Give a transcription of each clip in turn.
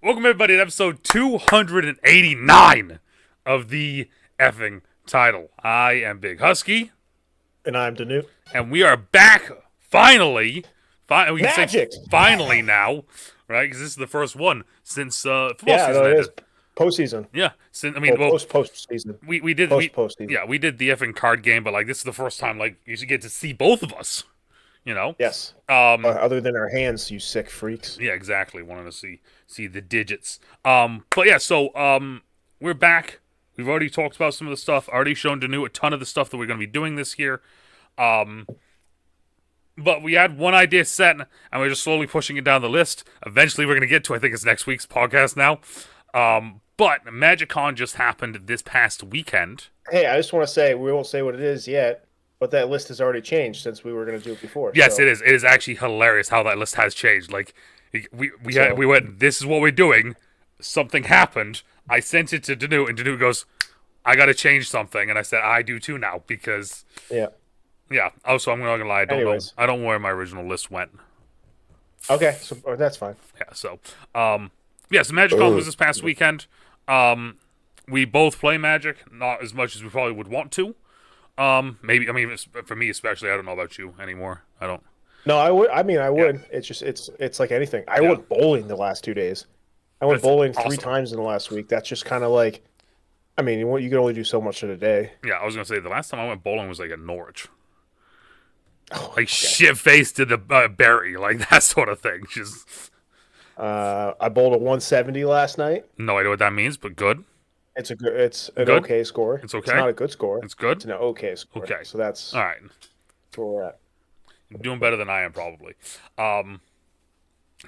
Welcome everybody to episode 289 of the effing title. I am Big Husky. And I'm DeNutte. And we are back, finally. We can Magic! say finally now, right? Because this is the first one since football season it ended. is. Postseason. Yeah. Postseason. We did postseason. Yeah, we did the effing card game, but like this is the first time like you should get to see both of us. You know? Yes. Other than our hands, you sick freaks. Yeah, exactly. Wanted to see the digits. But yeah, so we're back. We've already talked about some of the stuff. Already shown DeNutte a ton of the stuff that we're going to be doing this year. But we had one idea set, and we're just slowly pushing it down the list. Eventually, we're going to get to, I think it's next week's podcast now. But MagicCon just happened this past weekend. Hey, I just want to say, we won't say what it is yet, but that list has already changed since we were going to do it before. Yes, it is. It is actually hilarious how that list has changed. Like, we went, this is what we're doing. Something happened. I sent it to DeNutte, and DeNutte goes, I got to change something. And I said, I do too now, because... Yeah. Also, I'm not going to lie. I don't know where my original list went. Okay, so that's fine. Yeah, so... so MagicCon was this past weekend. We both play Magic, not as much as we probably would want to. Maybe, I mean, for me especially, I don't know about you anymore. I don't. No, I would. I mean, I would. Yeah. It's just, it's like anything. I went bowling the last 2 days. I went bowling awesome. 3 times in the last week. That's just kind of like, I mean, you can only do so much in a day. Yeah, I was going to say, the last time I went bowling was like at Norwich. Shit-faced to the berry, like that sort of thing. Just. I bowled a 170 last night. No idea what that means, but good. It's an okay score. It's okay. It's not a good score. It's good. It's an okay score. Okay, so that's all right. That's where we're at. You're doing better than I am, probably. So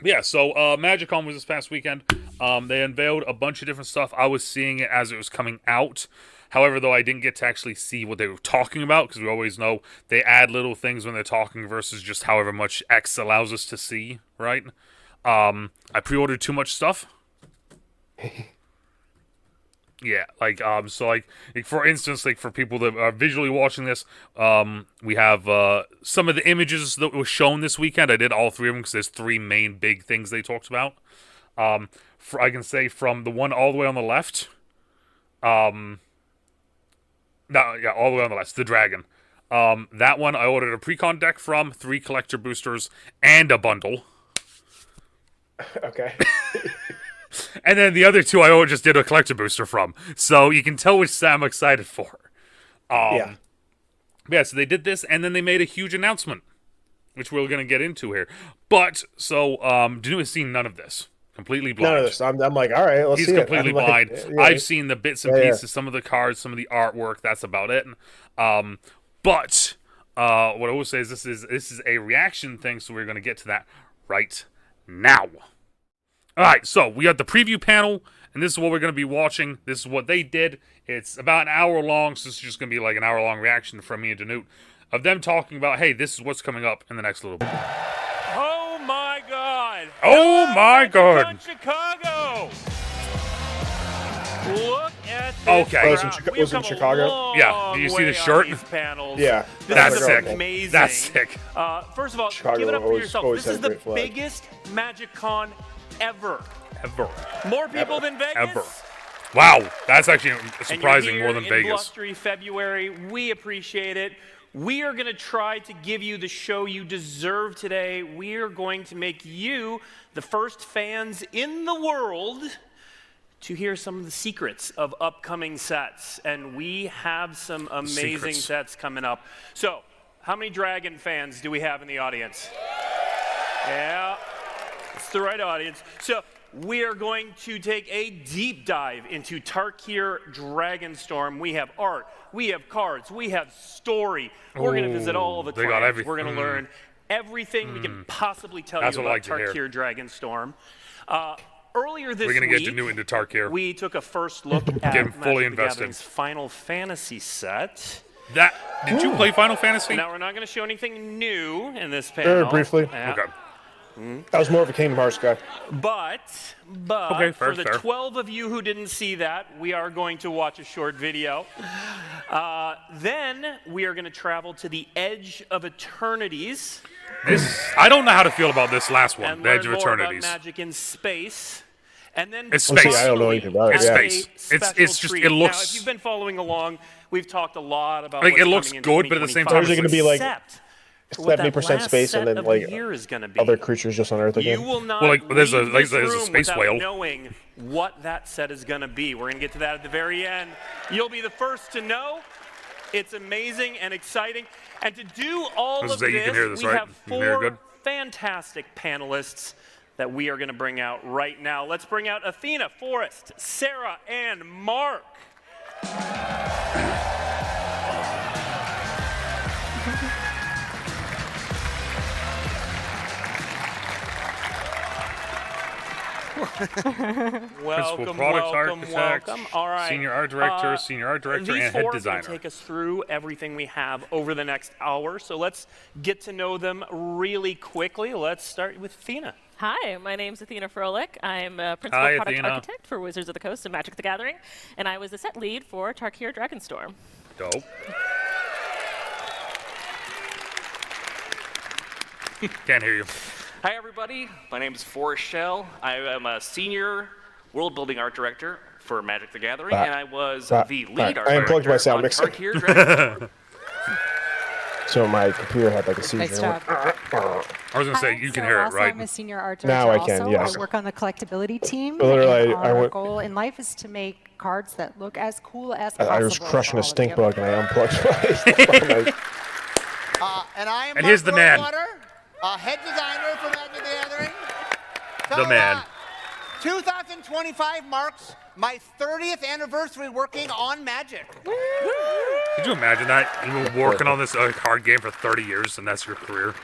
MagicCon was this past weekend. They unveiled a bunch of different stuff. I was seeing it as it was coming out. However, though, I didn't get to actually see what they were talking about, because we always know they add little things when they're talking versus just however much X allows us to see, right? I pre-ordered too much stuff. Yeah, for instance, for people that are visually watching this, we have some of the images that were shown this weekend. I did all 3 of them because there's 3 main big things they talked about. I can say from the one all the way on the left, all the way on the left, the dragon. That one I ordered a pre-con deck from, 3 collector boosters, and a bundle. Okay. And then the other 2 I just did a collector booster from. So you can tell which set I'm excited for. So they did this, and then they made a huge announcement, which we're going to get into here. But, DeNutte has seen none of this. Completely blind. None of this. I'm like, all right, let's see it. He's completely blind. I've seen the bits and pieces, some of the cards, some of the artwork. That's about it. But what I will say is this is a reaction thing, so we're going to get to that right now. All right, so we got the preview panel, and this is what we're going to be watching. This is what they did. It's about an hour long, so this is just going to be like an hour-long reaction from me and DeNutte of them talking about, hey, this is what's coming up in the next little bit. Oh, my God. Oh, my God. Chicago. Look at this. Okay. Was in Chicago? Yeah. Do you see the shirt? Yeah. That's sick. Amazing. That's sick. First of all, Chicago give it up for yourself. This is the biggest MagicCon ever. More people than Vegas? Ever. Wow. That's actually surprising, more than Vegas. Blustery February. We appreciate it. We are going to try to give you the show you deserve today. We are going to make you the first fans in the world to hear some of the secrets of upcoming sets. And we have some amazing sets coming up. So, how many Dragon fans do we have in the audience? Yeah, it's the right audience. So, we are going to take a deep dive into Tarkir Dragonstorm. We have art, we have cards, we have story. We're going to visit all the clans. We're going to learn everything we can possibly tell you about Tarkir Dragonstorm. Earlier this week, we're going to get DeNutte into Tarkir. We took a first look at Magic the Gathering's Final Fantasy set. Did you play Final Fantasy? Now, we're not going to show anything new in this panel. Briefly. Okay. I was more of a Kingdom Hearts guy. But Okay, for the fair. 12 of you who didn't see that, we are going to watch a short video. Then we are going to travel to the Edge of Eternities. I don't know how to feel about this last one, And the Edge learn of more about Eternities. magic in space. And then It's space. I don't know anything about it. It's Yeah. space. It's just, treat. it looks. Now, if you've been following along, we've talked a lot about Like, what's it looks coming in good, but at the same 2025. time, Or is it going to be like Except for what that 70% last space set and then of like the year is going to be. other creatures just on Earth You again? will not Well, like, there's a- leave like, this there's a room space without whale. knowing what that set is going to be. We're going to get to that at the very end. You'll be the first to know. It's amazing and exciting. And to do all of Jose, this, you can hear this, we right? have You can hear it 4 good? fantastic panelists that we are going to bring out right now. Let's bring out Athena, Forrest, Sarah, and Mark. Principal Welcome, product welcome, architect, welcome. All right. senior art director, These and four head are designer. going to take us through everything we have over the next hour. So let's get to know them really quickly. Let's start with Athena. Hi, my name's Athena Froelich. I'm a principal Hi, product Athena. architect for Wizards of the Coast and Magic the Gathering, and I was the set lead for Tarkir Dragonstorm. Dope. Can't hear you. Hi, everybody. My name is Forrest Shell. I am a senior world building art director for Magic the Gathering, and I was the lead art I unplugged director my sound on mixer. Tarkir Dragonstorm. So my computer had like a seizure. Nice job. I was gonna say you can hear it, also, right? I'm a senior art Now director I can, also. yes. I work on the collectability team. Literally, and I our went- goal in life is to make cards that look as cool as possible. I was crushing a for all of stink you. bug and I unplugged my. And I am And Mark here's the man. Rosewater, head designer for Magic the Gathering. The man. 2025 marks my 30th anniversary working on Magic. Could you imagine that? You've been working on this card game for 30 years, and that's your career.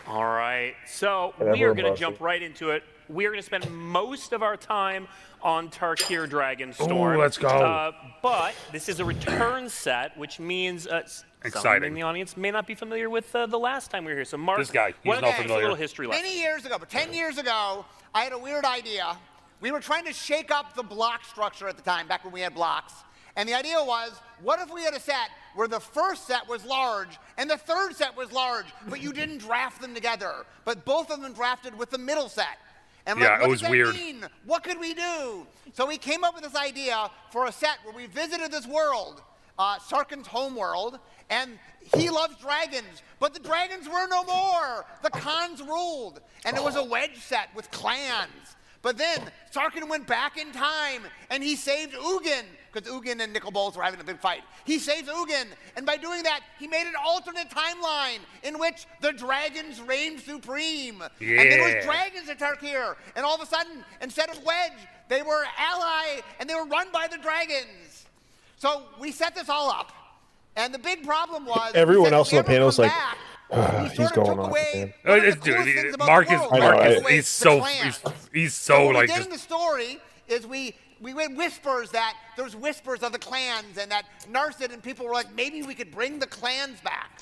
All right. So Whatever we are going to above jump it. right into it. We are going to spend most of our time on Tarkir Dragonstorm. Ooh, let's go. But this is a return set, which means someone Exciting. in the audience may not be familiar with the last time we were here. So Mark, This guy, he's why not don't you give us familiar. a little history lesson. Many years ago, but 10 years ago, I had a weird idea. We were trying to shake up the block structure at the time, back when we had blocks. And the idea was, what if we had a set where the first set was large and the third set was large, but you didn't draft them together, but both of them drafted with the middle set? And Yeah, like, it what was does that weird. mean? What could we do? So we came up with this idea for a set where we visited this world, Sarkin's home world, and he loves dragons, but the dragons were no more. The Khans ruled, and it was a wedge set with clans. But then Sarkin went back in time, and he saved Ugin, because Ugin and Nicol Bolas were having a big fight. He saved Ugin, and by doing that, he made an alternate timeline in which the dragons reigned supreme. And there was Yeah. dragons at Tarkir, and all of a sudden, instead of wedge, they were ally, and they were run by the dragons. So we set this all up, and the big problem was Everyone we said else if on the we ever panel's come like, back, we he's sort of going took off, away man. one of the Dude, coolest things about Mark the is world. I know, We I- took away he's the so clans. he's So so what like we did just in the story is we went whispers that there's whispers of the clans and that Narset and people were like, maybe we could bring the clans back.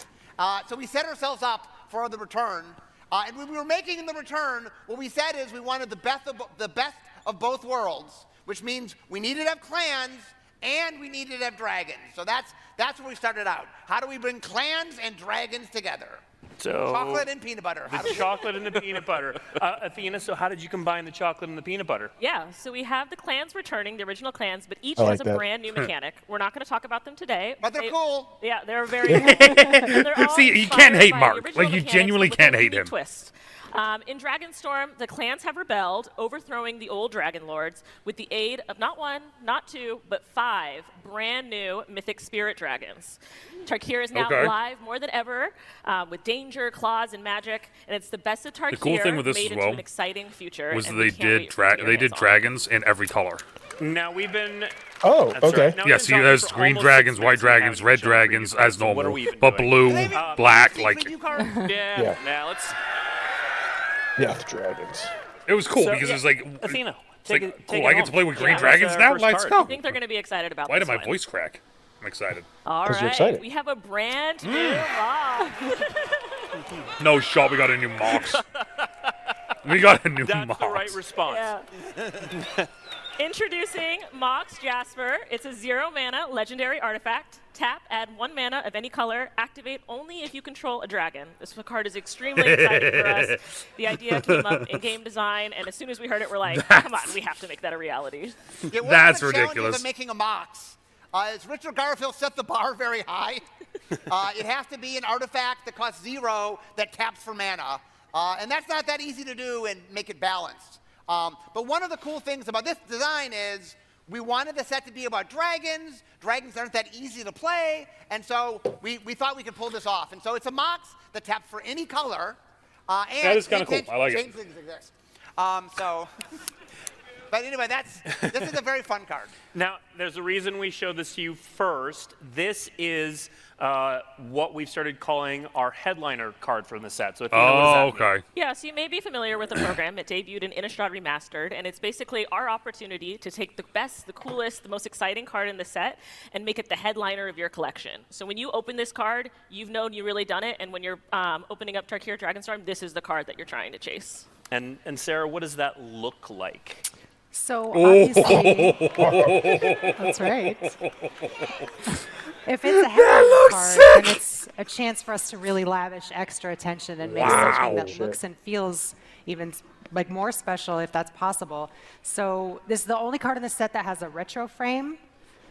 So we set ourselves up for the return. And when we were making the return, what we said is we wanted the best of both worlds, which means we needed to have clans and we needed to have dragons. So that's where we started out. How do we bring clans and dragons together? So Chocolate and peanut butter. How do the we- chocolate and the peanut butter. Athena, so how did you combine the chocolate and the peanut butter? Yeah, so we have the clans returning, the original clans, but each I has like a that. brand new mechanic. We're not going to talk about them today. But they're cool. Yeah, they're very cool. And they're all See, you inspired can't hate by the Mark. original Like, you mechanics, genuinely but with a can't hate unique him. Twist. In Dragonstorm, the clans have rebelled, overthrowing the old Dragon Lords with the aid of not one, not two, but 5 brand new mythic spirit dragons. Tarkir is now Okay. alive more than ever with danger, claws, and magic, and it's the best of Tarkir cool thing with this made as into well an exciting future. was and that we they can't did wait for you to get your hands on it. dragons in every color. Now we've been. Oh, That's okay. right. Now, we've Yeah, been see, talking there's for green almost dragons, 6 white minutes and we dragons, haven't red shown preview dragons cards, as so what are normal, we even but doing? blue, Maybe- black, See like preview cards? Yeah. Yeah. Now let's. Yeah, the dragons. it was cool So, because yeah, it was like Athena, it's take like it- cool. take it I get home. to play with green Yeah, dragons that's now. our first Let's card. go. I think they're going to be excited about Why this did my one. voice crack? I'm excited. All 'Cause you're right, excited. we have a brand new mock. No shot. We got a new Mox. We got a new That's Mox. the right response. Yeah. Introducing Mox Jasper. It's a 0 mana legendary artifact. Tap, add 1 mana of any color. Activate only if you control a dragon. This card is extremely exciting for us. The idea came up in game design, and as soon as we heard it, we're like, come on, we have to make that a reality. Yeah, one That's of the challenges ridiculous. of making a Mox is Richard Garfield set the bar very high. It has to be an artifact that costs 0 that taps for mana. And that's not that easy to do and make it balanced. But one of the cool things about this design is we wanted the set to be about dragons. Dragons aren't that easy to play. And so we thought we could pull this off. And so it's a Mox that taps for any color. And that is kind of cool. I like it. changelings exist. But anyway, this is a very fun card. Now, there's a reason we showed this to you first. This is what we've started calling our headliner card from the set. So, Athena, what does that mean? Okay. Yeah, so you may be familiar with the program. It debuted in Innistrad Remastered, and it's basically our opportunity to take the best, the coolest, the most exciting card in the set and make it the headliner of your collection. So when you open this card, you've known you really done it, and when you're opening up Tarkir Dragonstorm, this is the card that you're trying to chase. And Sarah, what does that look like? So obviously, that's right. If it's a headline card, then it's a chance for us to really lavish extra attention and make something that looks and feels even like more special if that's possible. So this is the only card in the set that has a retro frame.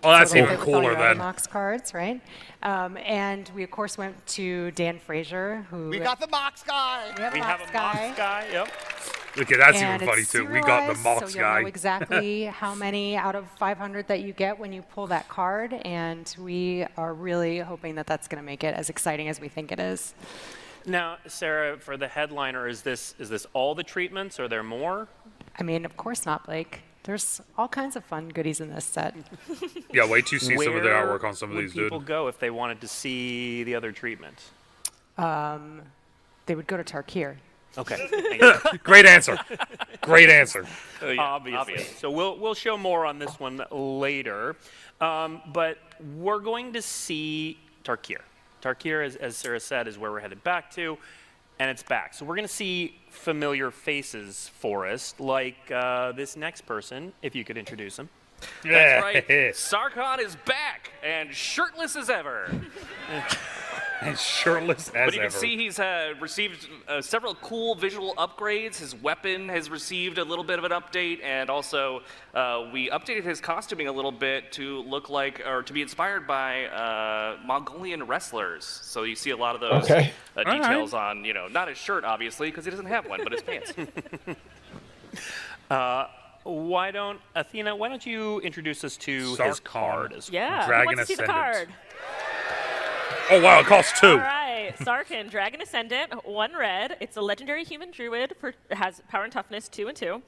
Oh, that's So they'll even fit with all cooler your other then. Mox cards, right? And we of course went to Dan Fraser, who We got the Mox guy. We have a Mox guy. Yep. Okay, that's And even funny it's too. We got the serialized, Mox so you'll guy. know exactly how many out of 500 that you get when you pull that card, and we are really hoping that that's going to make it as exciting as we think it is. Now, Sarah, for the headliner, is this all the treatments? Are there more? I mean, of course not, Blake. There's all kinds of fun goodies in this set. Yeah, wait till you see some of the Where artwork on some of would these, dude. people go if they wanted to see the other treatment? They would go to Tarkir. Okay. Thank you. Great answer. Great answer. Obviously. So we'll show more on this one later. But we're going to see Tarkir. Tarkir, as Sarah said, is where we're headed back to, and it's back. So we're going to see familiar faces for us, like this next person, if you could introduce him. Yeah. That's right. Sarkhan is back and shirtless as ever. And shirtless as But you ever. can see he's received several cool visual upgrades. His weapon has received a little bit of an update, and also we updated his costuming a little bit to look like, or to be inspired by Mongolian wrestlers. So you see a lot of those details on, not his shirt, obviously, because he doesn't have one, but his pants. Athena, why don't you introduce us to his Sarkhan. card? Yeah, Dragon who wants to see the Ascendant. card? Oh, wow, it costs 2. All right, Sarkhan, Dragon Ascendant, 1 red. It's a legendary human druid. It has power and toughness 2 and 2.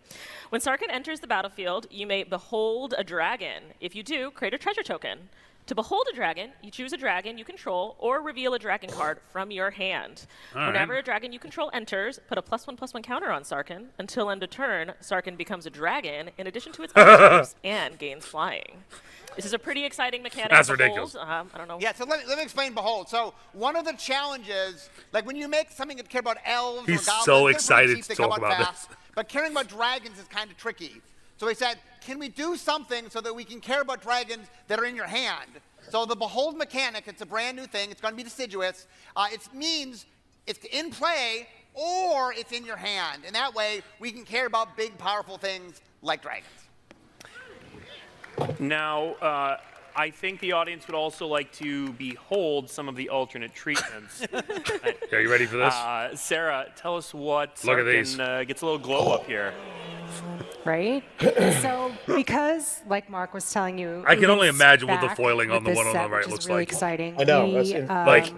When Sarkhan enters the battlefield, you may behold a dragon. If you do, create a treasure token. To behold a dragon, you choose a dragon you control or reveal a dragon card from your hand. Whenever a dragon you control enters, put a +1/+1 counter on Sarkhan. Until end of turn, Sarkhan becomes a dragon in addition to its other types and gains flying. This is a pretty exciting mechanic. That's Behold. ridiculous. I don't know. Yeah, so let me explain Behold. So one of the challenges, like when you make something that care about elves He's or goblins, so they're pretty excited cheap, to they come talk out about fast. this. But caring about dragons is kind of tricky. So he said, can we do something so that we can care about dragons that are in your hand? So the Behold mechanic, it's a brand new thing. It's going to be deciduous. It means it's in play or it's in your hand. And that way we can care about big, powerful things like dragons. Now, I think the audience would also like to behold some of the alternate treatments. Are you ready for this? Sarah, tell us what Look at Sarkhan gets a little glow up here. Right? So because, like Mark was telling you, I can only Ian's imagine what the back foiling on with the this one on the set, right which is looks really like. exciting. I know, We, that's like-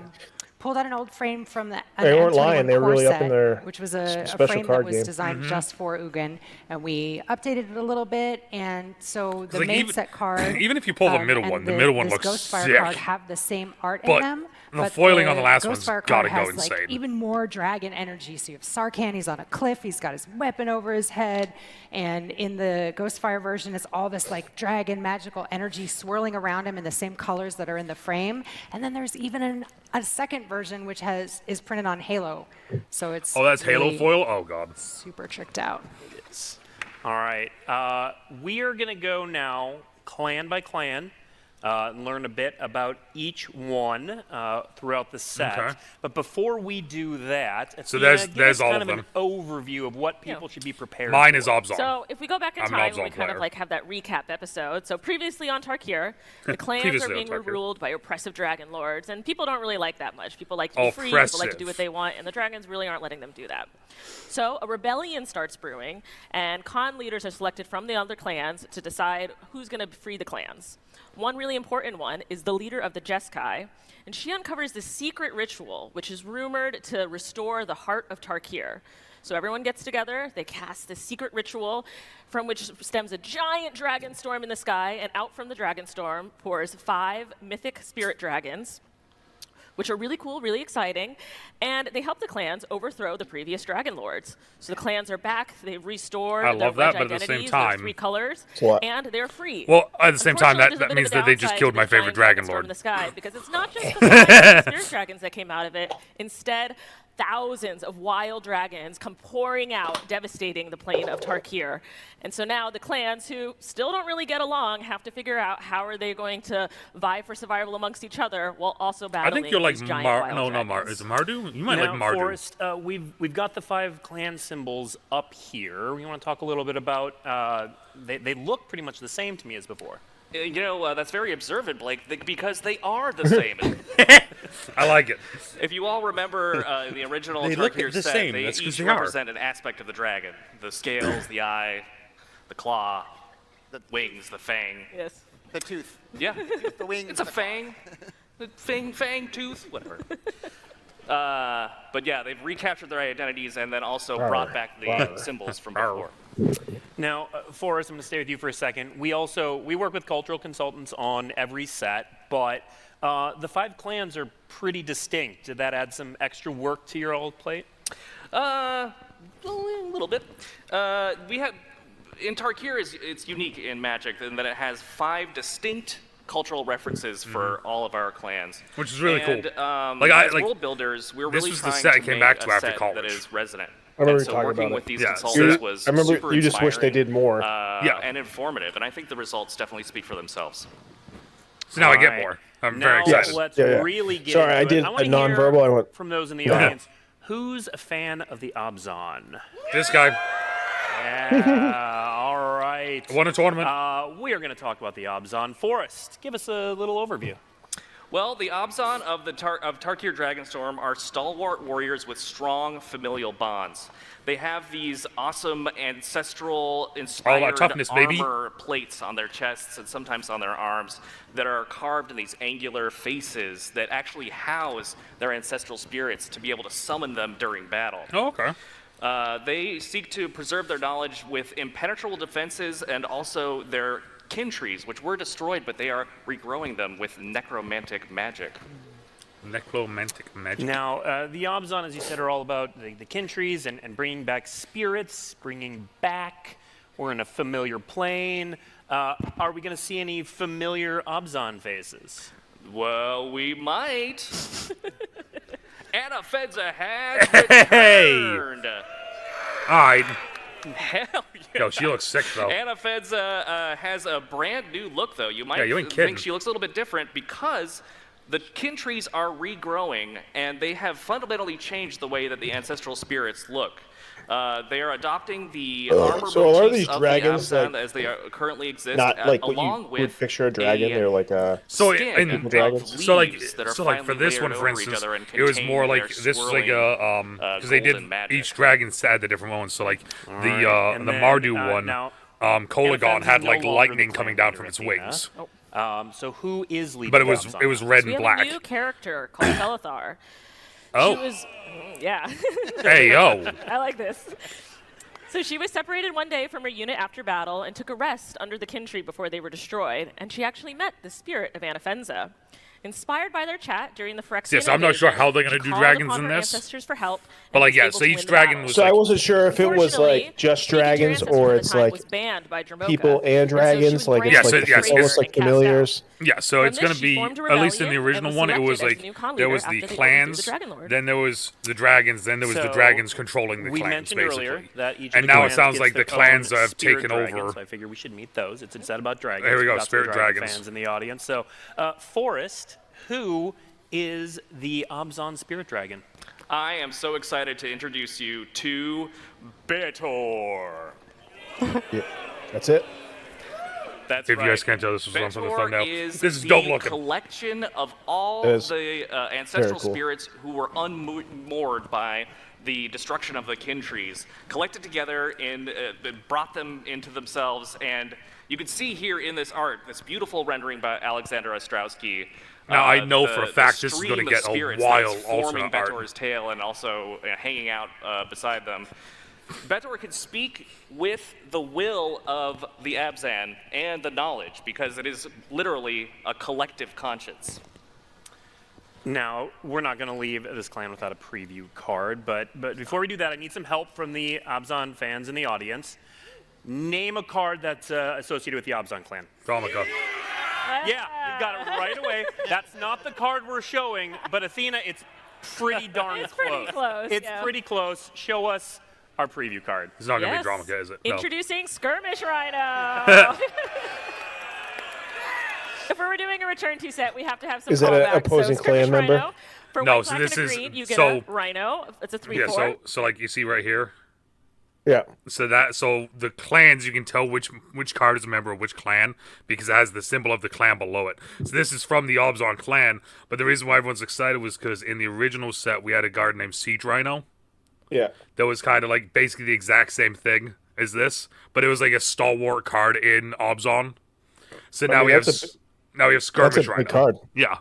pulled out an old frame from the They weren't N21 lying, they were core really up set, in their which was a special frame that card was game. designed just for Ugin, and we updated it a little bit, and so the Like, main even- set card even if you pull the middle and one, the middle one this looks Ghostfire sick. card have the same art But in them, the but foiling on the last one's Ghostfire gotta card go has, like, insane. even more dragon energy. So you have Sarkhan, he's on a cliff, he's got his weapon over his head, and in the Ghostfire version, it's all this like dragon magical energy swirling around him in the same colors that are in the frame. And then there's even a second second version, which is printed on Halo. So it's Oh, that's really Halo foil? Oh, God. super tricked out. All right. We are going to go now clan by clan and learn a bit about each one throughout the set. Okay. But before we do that, So Athena, there's give us all kind of of them. an overview of what people should be prepared Mine for. is Obzon. So if we go back in I'm an time, Obzon we kind of player. like have that recap episode. So previously on Tarkir, the clans are Previously on being Tarkir. ruled by oppressive dragon lords, and people don't really like that much. People like to be free, people like to Oppressive. do what they want, and the dragons really aren't letting them do that. So a rebellion starts brewing, and Khan leaders are selected from the other clans to decide who's going to free the clans. One really important one is the leader of the Jeskai, and she uncovers this secret ritual, which is rumored to restore the heart of Tarkir. So everyone gets together, they cast this secret ritual from which stems a giant dragon storm in the sky, and out from the dragon storm pours 5 mythic spirit dragons, which are really cool, really exciting, and they help the clans overthrow the previous dragon lords. So the clans are back, they've restored I their love that, wedge but at the same identities, their time- 3 colors, what? and they're free. Well, at the same time, Unfortunately, there's a that bit means of a that they just downside killed to my this favorite giant dragon storm lord. in the sky, because it's not just the 5 spirit dragons that came out of it. Instead, thousands of wild dragons come pouring out, devastating the plain of Tarkir. And so now the clans, who still don't really get along, have to figure out how are they going to vie for survival amongst each other while also I battling think you're like these giant wild no, dragons. is it Mardu? You might Now, like Mardu. Forrest, we've got the 5 clan symbols up here. We want to talk a little bit about. They look pretty much the same to me as before. That's very observant, Blake, because they are the same. I like it. If you all remember the original They look Tarkir the set, same. they That's 'cause each they are. represent an aspect of the dragon. The scales, the eye, the claw, the wings, the fang. Yes. The tooth. Yeah, The wings. it's a the- fang. The fang, tooth, whatever. But yeah, they've recaptured their identities and then also brought back the symbols from before. Now, Forrest, I'm going to stay with you for a second. We work with cultural consultants on every set, but the 5 clans are pretty distinct. Did that add some extra work to your old plate? A little bit. We have in Tarkir it's unique in Magic in that it has 5 distinct cultural references for all of our clans, Which is really and, cool. As world builders, we're this really was the trying set I to came make back to a after set college. that is resonant. I remember And you so talking working about with it. these Yeah, consultants was I remember super you just wish they inspiring, did more. and informative, and I think the results definitely speak for themselves. So now I get Alright. more. I'm Now very excited. let's Yeah, yeah. really get Sorry, into I it. did I wanna a nonverbal, hear I went- from those in the Yeah. audience. Who's a fan of the Obzon? This guy Yeah, all right. won a tournament. We are going to talk about the Obzon. Forrest, give us a little overview. Well, the Obzon of Tarkir Dragonstorm are stalwart warriors with strong familial bonds. They have these awesome ancestral-inspired toughness, baby. armor plates on their chests and sometimes on their arms that are carved in these angular faces that actually house their ancestral spirits to be able to summon them during battle. Oh, okay. They seek to preserve their knowledge with impenetrable defenses and also their kin trees, which were destroyed, but they are regrowing them with necromantic magic. Necromantic magic. Now, the Obzon, as you said, are all about the kin trees and bringing back spirits, bringing back. We're in a familiar plane. Are we going to see any familiar Obzon faces? Well, we might. Anna Fedza has Hey! returned. All right. Hell yeah. Yo, she looks sick though. Anna Fedza has a brand new look, though. You might Yeah, you ain't kidding. think she looks a little bit different because the kin trees are regrowing, and they have fundamentally changed the way that the ancestral spirits look. They are adopting the armor so are motifs these of dragons, the Obzon like, as they currently exist, Not like what along you with would picture a dragon. They're like So skin in of dragons? so like leaves that are so like for finely this layered one, for over each instance, other and it was contain more like their this was like swirling, because they did golden magic. each dragon had the different ones. So like right, the and then, Mardu one, now, Kolagon Anna had Fedza's like no longer lightning the coming clan down from leader, its Athena. wings, So who is leading but it the was Obzon? red We and have black. a new character called Felithar. Oh. She was, yeah. Hey yo, I like this. So she was separated one day from her unit after battle and took a rest under the kin tree before they were destroyed, and she actually met the spirit of Anna Fenza. Inspired by their chat during the Phyrexian Yes, I'm not sure invasion, how they're gonna she do called dragons upon in her this. ancestors for help, But, and like, was yeah, able so to each win the dragon battle. was, So I like- wasn't sure if it was Unfortunately, like just speaking to your dragons ancestors or at the it's time like was banned by Dromoka, people and and so she dragons, was like branded it's Yes, like it- yes, almost it- like and cast out. familiars. Yeah, so From it's this, gonna she be, formed a at least in the rebellion and original was one, it selected was as like the new Khan there leader was the after they overthrew clans, the Dragon Lord. then there was the dragons, then there was the So, dragons controlling the we clans, mentioned basically. earlier that each of And the now it clans sounds gets like the their clans own have spirit taken dragon, over. So I figure we should meet those. It's instead about dragons. There we go, got some spirit dragon dragons. fans in the audience. So, Forrest, who is the Abzan spirit dragon? I am so excited to introduce you to Betor. Yeah, that's it. That's If right. you guys can't tell, this was on from the Betor thumbnail. is This is the dope looking. collection of all It is the ancestral very cool. spirits who were unmoored by the destruction of the kin trees, collected together and brought them into themselves. And you can see here in this art, this beautiful rendering by Alexander Ostrowski. Now, I know for a fact the this is gonna stream of get a spirits wild that's forming alternate art. Betor's tail and also hanging out beside them. Betor can speak with the will of the Abzan and the knowledge because it is literally a collective conscience. Now, we're not going to leave this clan without a preview card, but before we do that, I need some help from the Abzan fans in the audience. Name a card that's associated with the Abzan clan. Dromoka. Yeah, you got it right away. That's not the card we're showing, but Athena, it's pretty darn It's pretty close, It's yeah. pretty close. Show us our preview card. It's not gonna Yes. be Dromoka, is it? No. Introducing Skirmish Rhino. If we were doing a return to set, we have to have some Is that an callbacks. opposing so Skirmish clan member? Rhino, for No, white, so black, this and a is- green, you get so- a Rhino. It's a 3/4. Yeah, so like you see right here. Yeah. So the clans, you can tell which card is a member of which clan because it has the symbol of the clan below it. So this is from the Abzan clan, but the reason why everyone's excited was because in the original set we had a guard named Siege Rhino Yeah. that was kind of like basically the exact same thing as this, but it was like a stalwart card in Abzan. So now we have that's Skirmish That's a Rhino. big card. Yeah.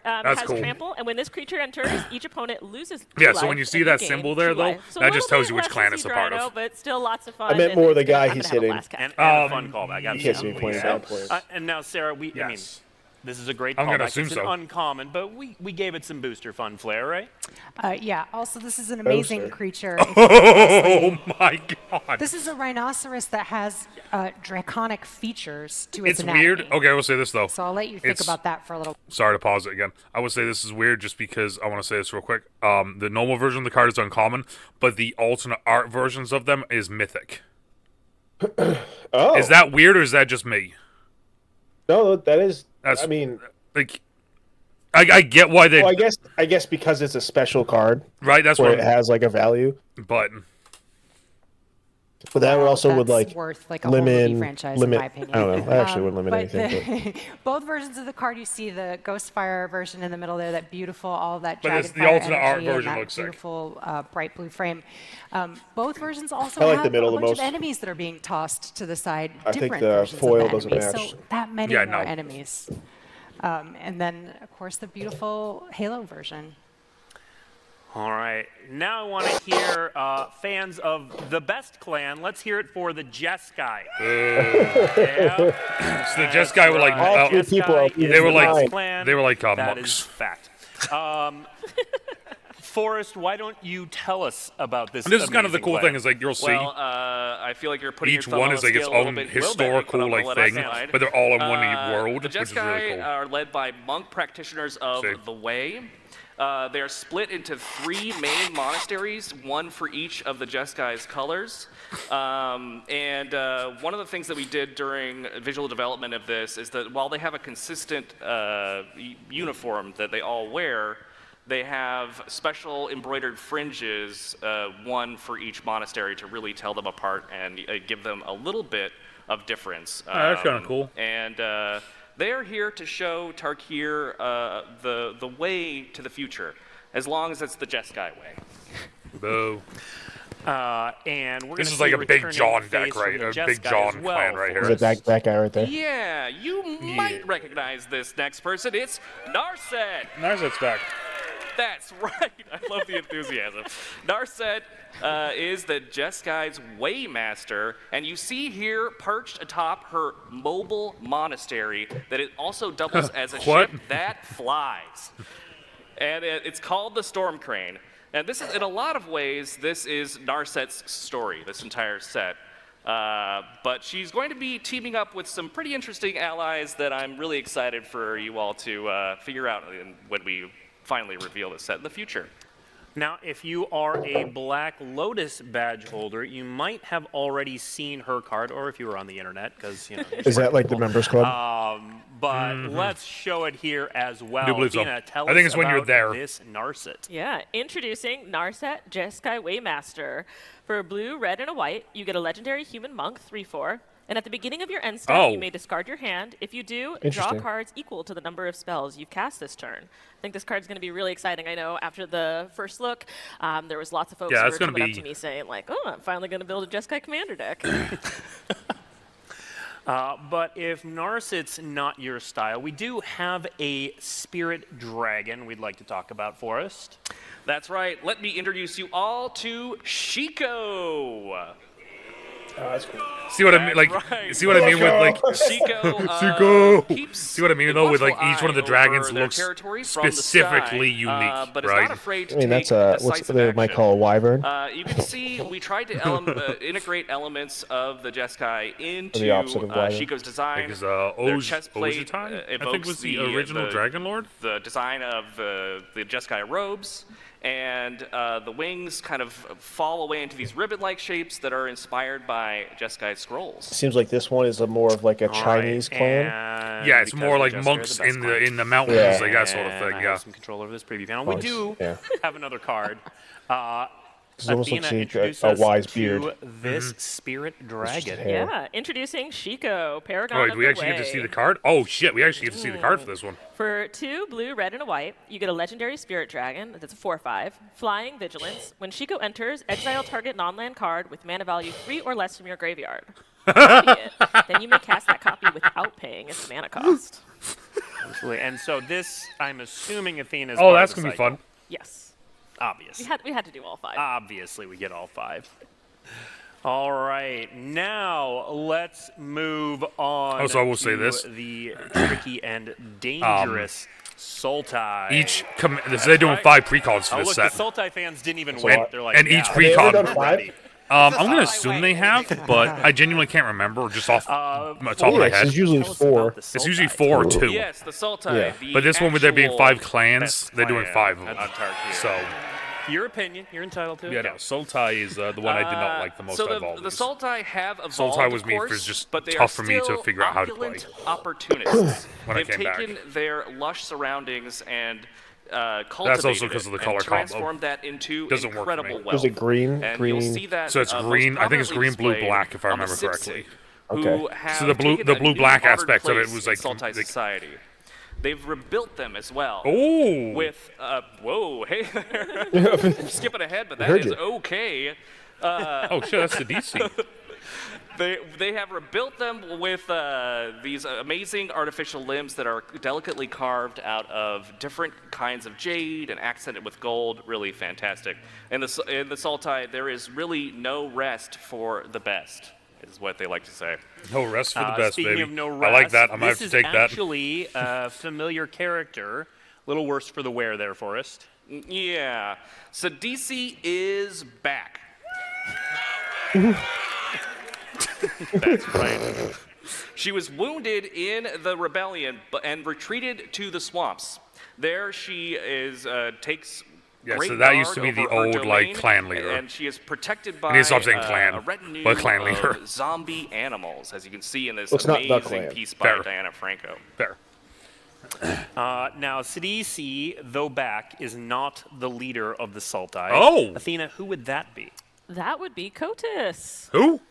That's has cool. trample, and when this creature enters, each opponent loses 2 Yeah, so life when you see and that gain symbol there, 2 though, life. So a that just little tells bit you which less clan than it's a part Rhino, of. But still lots of fun. I meant and more the it's guy I'm he's gonna have a hitting. blast cast. And a fun callback. You can't see me absolutely. pointing So, bad points. and now, Sarah, I mean, Yes. this is a great I'm callback. gonna assume It's so. an uncommon, but we gave it some booster fun flair, right? Yeah. Also, this is an amazing Poster. creature. Oh my god. This is a rhinoceros that has draconic features to its It's anatomy. weird. Okay, I will say this though. So I'll let you think It's- about that for a little. Sorry to pause it again. I would say this is weird just because I want to say this real quick. The normal version of the card is uncommon, but the alternate art versions of them is mythic. Oh. Is that weird or is that just me? No, that is. That's- I mean, Like, I get why they well, I guess because it's a special card right. That's where what. it has like a value, But but that also would That's like worth like a whole movie limit franchise, in my opinion. I don't know. I actually wouldn't limit but anything. both versions of the card, you see the Ghostfire version in the middle there, that beautiful, all of that But it's the Dragonfire alternate art energy and version that looks sick. beautiful bright blue frame. Both versions also I like have the middle a the bunch most. of enemies that are being tossed to the side. I think different the versions of foil the doesn't enemies. match. So that many Yeah, more no. enemies. And then, of course, the beautiful Halo version. All right. Now I want to hear fans of the best clan. Let's hear it for the Jess guy. Yeah. so the Jess guy were like, All three Jess people guy are is they were the like- best clan. they were like, That monks. is fact. Forrest, why don't you tell us about this? And this is kind of the amazing cool clan? thing is like you'll see Well, I feel like you're putting each your thumb one on is the like its scale a little own bit, but historical I'm gonna like let us thing, slide. but they're all in one world, The which Jess is really Guy cool. are led by monk practitioners of See. the Way. They are split into 3 main monasteries, one for each of the Jeskai's colors. And one of the things that we did during visual development of this is that while they have a consistent uniform that they all wear, they have special embroidered fringes, one for each monastery to really tell them apart and give them a little bit of difference. That's kinda cool. And they are here to show Tarkir the way to the future, as long as it's the Jeskai way. Boo. And we're This gonna is like see a big returning John face deck, from right? the A Jess big guy John as well, clan right here. Is it that guy right there? Yeah, you might recognize this next person. It's Narset. Narset's back. That's right. I love the enthusiasm. Narset is the Jeskai's Waymaster, and you see here perched atop her mobile monastery that it also doubles as a ship that flies. And it's called the Storm Crane. And this is, in a lot of ways, this is Narset's story, this entire set. But she's going to be teaming up with some pretty interesting allies that I'm really excited for you all to figure out when we finally reveal this set in the future. Now, if you are a Black Lotus badge holder, you might have already seen her card, or if you were on the internet, because, you know. Is that like the members club? But let's show it here as well. Do believe so. Tina, tell I think us it's when you're about there. this Narset. Yeah, introducing Narset Jeskai Waymaster. For a blue, red, and a white, you get a legendary human monk, 3/4. And at the beginning of your end step, you may discard your hand. If you do, draw cards equal to the number of spells you've cast this turn. I think this card's going to be really exciting. I know after the first look, there was lots of folks who were coming up to me saying, like, oh, I'm finally going to build a Jeskai commander deck. But if Narset's not your style, we do have a Spirit Dragon we'd like to talk about, Forrest. That's right. Let me introduce you all to Shiko. That's cool. See what I mean? Like, see what I mean with like Shiko. See what I mean though with like each one of the dragons looks specifically unique, but right? Not afraid to I mean, that's what they might call a wyvern. You can see we tried to integrate elements of the Jeskai into Shiko's design. Because Their chest plate I think was the original Dragon Lord. The design of the Jeskai robes. And the wings kind of fall away into these ribbon-like shapes that are inspired by Jeskai scrolls. Seems like this one is more of like a Chinese clan. Yeah, it's more like monks in the mountains, like that sort of thing. I Yeah. have some control over this preview panel. We do have another card. It almost looks introduce like a us wise to beard. this Spirit Dragon. Yeah, introducing Shiko, Paragon Oh, of do we the actually Way. get to see the card? Oh shit, we actually get to see the card for this one. For 2 blue, red, and a white, you get a legendary Spirit Dragon. That's a 4/5. Flying Vigilance. When Shiko enters, exile target non-land card with mana value 3 or less from your graveyard. Copy it. Then you may cast that copy without paying its mana cost. Absolutely. And so this, I'm assuming, Athena is Oh, that's gonna be fun. Yes. Obvious. We had to do all 5. Obviously, we get all 5. All right, now let's move on. Also, I will say to this: the tricky and dangerous Sultai. They're doing 5 precons for Oh, this look, set. the Sultai fans didn't even wait. They're like, and each Have they ever done precon. 5? I'm gonna assume they have, but I genuinely can't remember just off the top of my head. It's usually 4. It's usually 4 or 2. Yes, the Sultai. Yeah. But this one, with there being 5 clans, best they're doing clan 5 of them. on Tarkir. So, Your opinion, you're entitled to it. yeah, no, Sultai is the one I did not like the most out of all the these. Sultai have evolved, Sultai was of made for course, just but they tough are for me to still figure out how to play. opulent opportunists. When I They've came back. taken their lush surroundings and cultivated That's also because of the color and combo. transformed that into Doesn't work for incredible me. wealth. Was it green? And Green. you'll see that, So it's most green. I think it's prominently green, blue, displayed black, if I on the remember Sipsi, correctly. who Okay. have So the taken a new blue-black modern aspect of it place was in like- Sultai like- society. They've rebuilt them as well. Oh! With whoa, hey, skipping ahead, but that heard is you. okay. Oh shit, that's the DC. They have rebuilt them with these amazing artificial limbs that are delicately carved out of different kinds of jade and accented with gold. Really fantastic. In the Sultai, there is really no rest for the best, is what they like to say. No rest for the best, Speaking baby. of no I rest, like that. I'm gonna have to take This that. is actually a familiar character. A little worse for the wear there, Forrest. Yeah. So DC is back. That's right. She was wounded in the rebellion and retreated to the swamps. There she takes Yeah, great so that used to guard be the over her old, like, domain, clan leader. and she is protected by need to stop saying clan, a retinue but clan leader. of zombie animals, as you can see in this Well, it's not the amazing clan. piece by Fair. Diana Franco. Fair. Now, Sidisi, though back, is not the leader of the Sultai. Oh! Athena, who would that be? That would be Kotis. Who?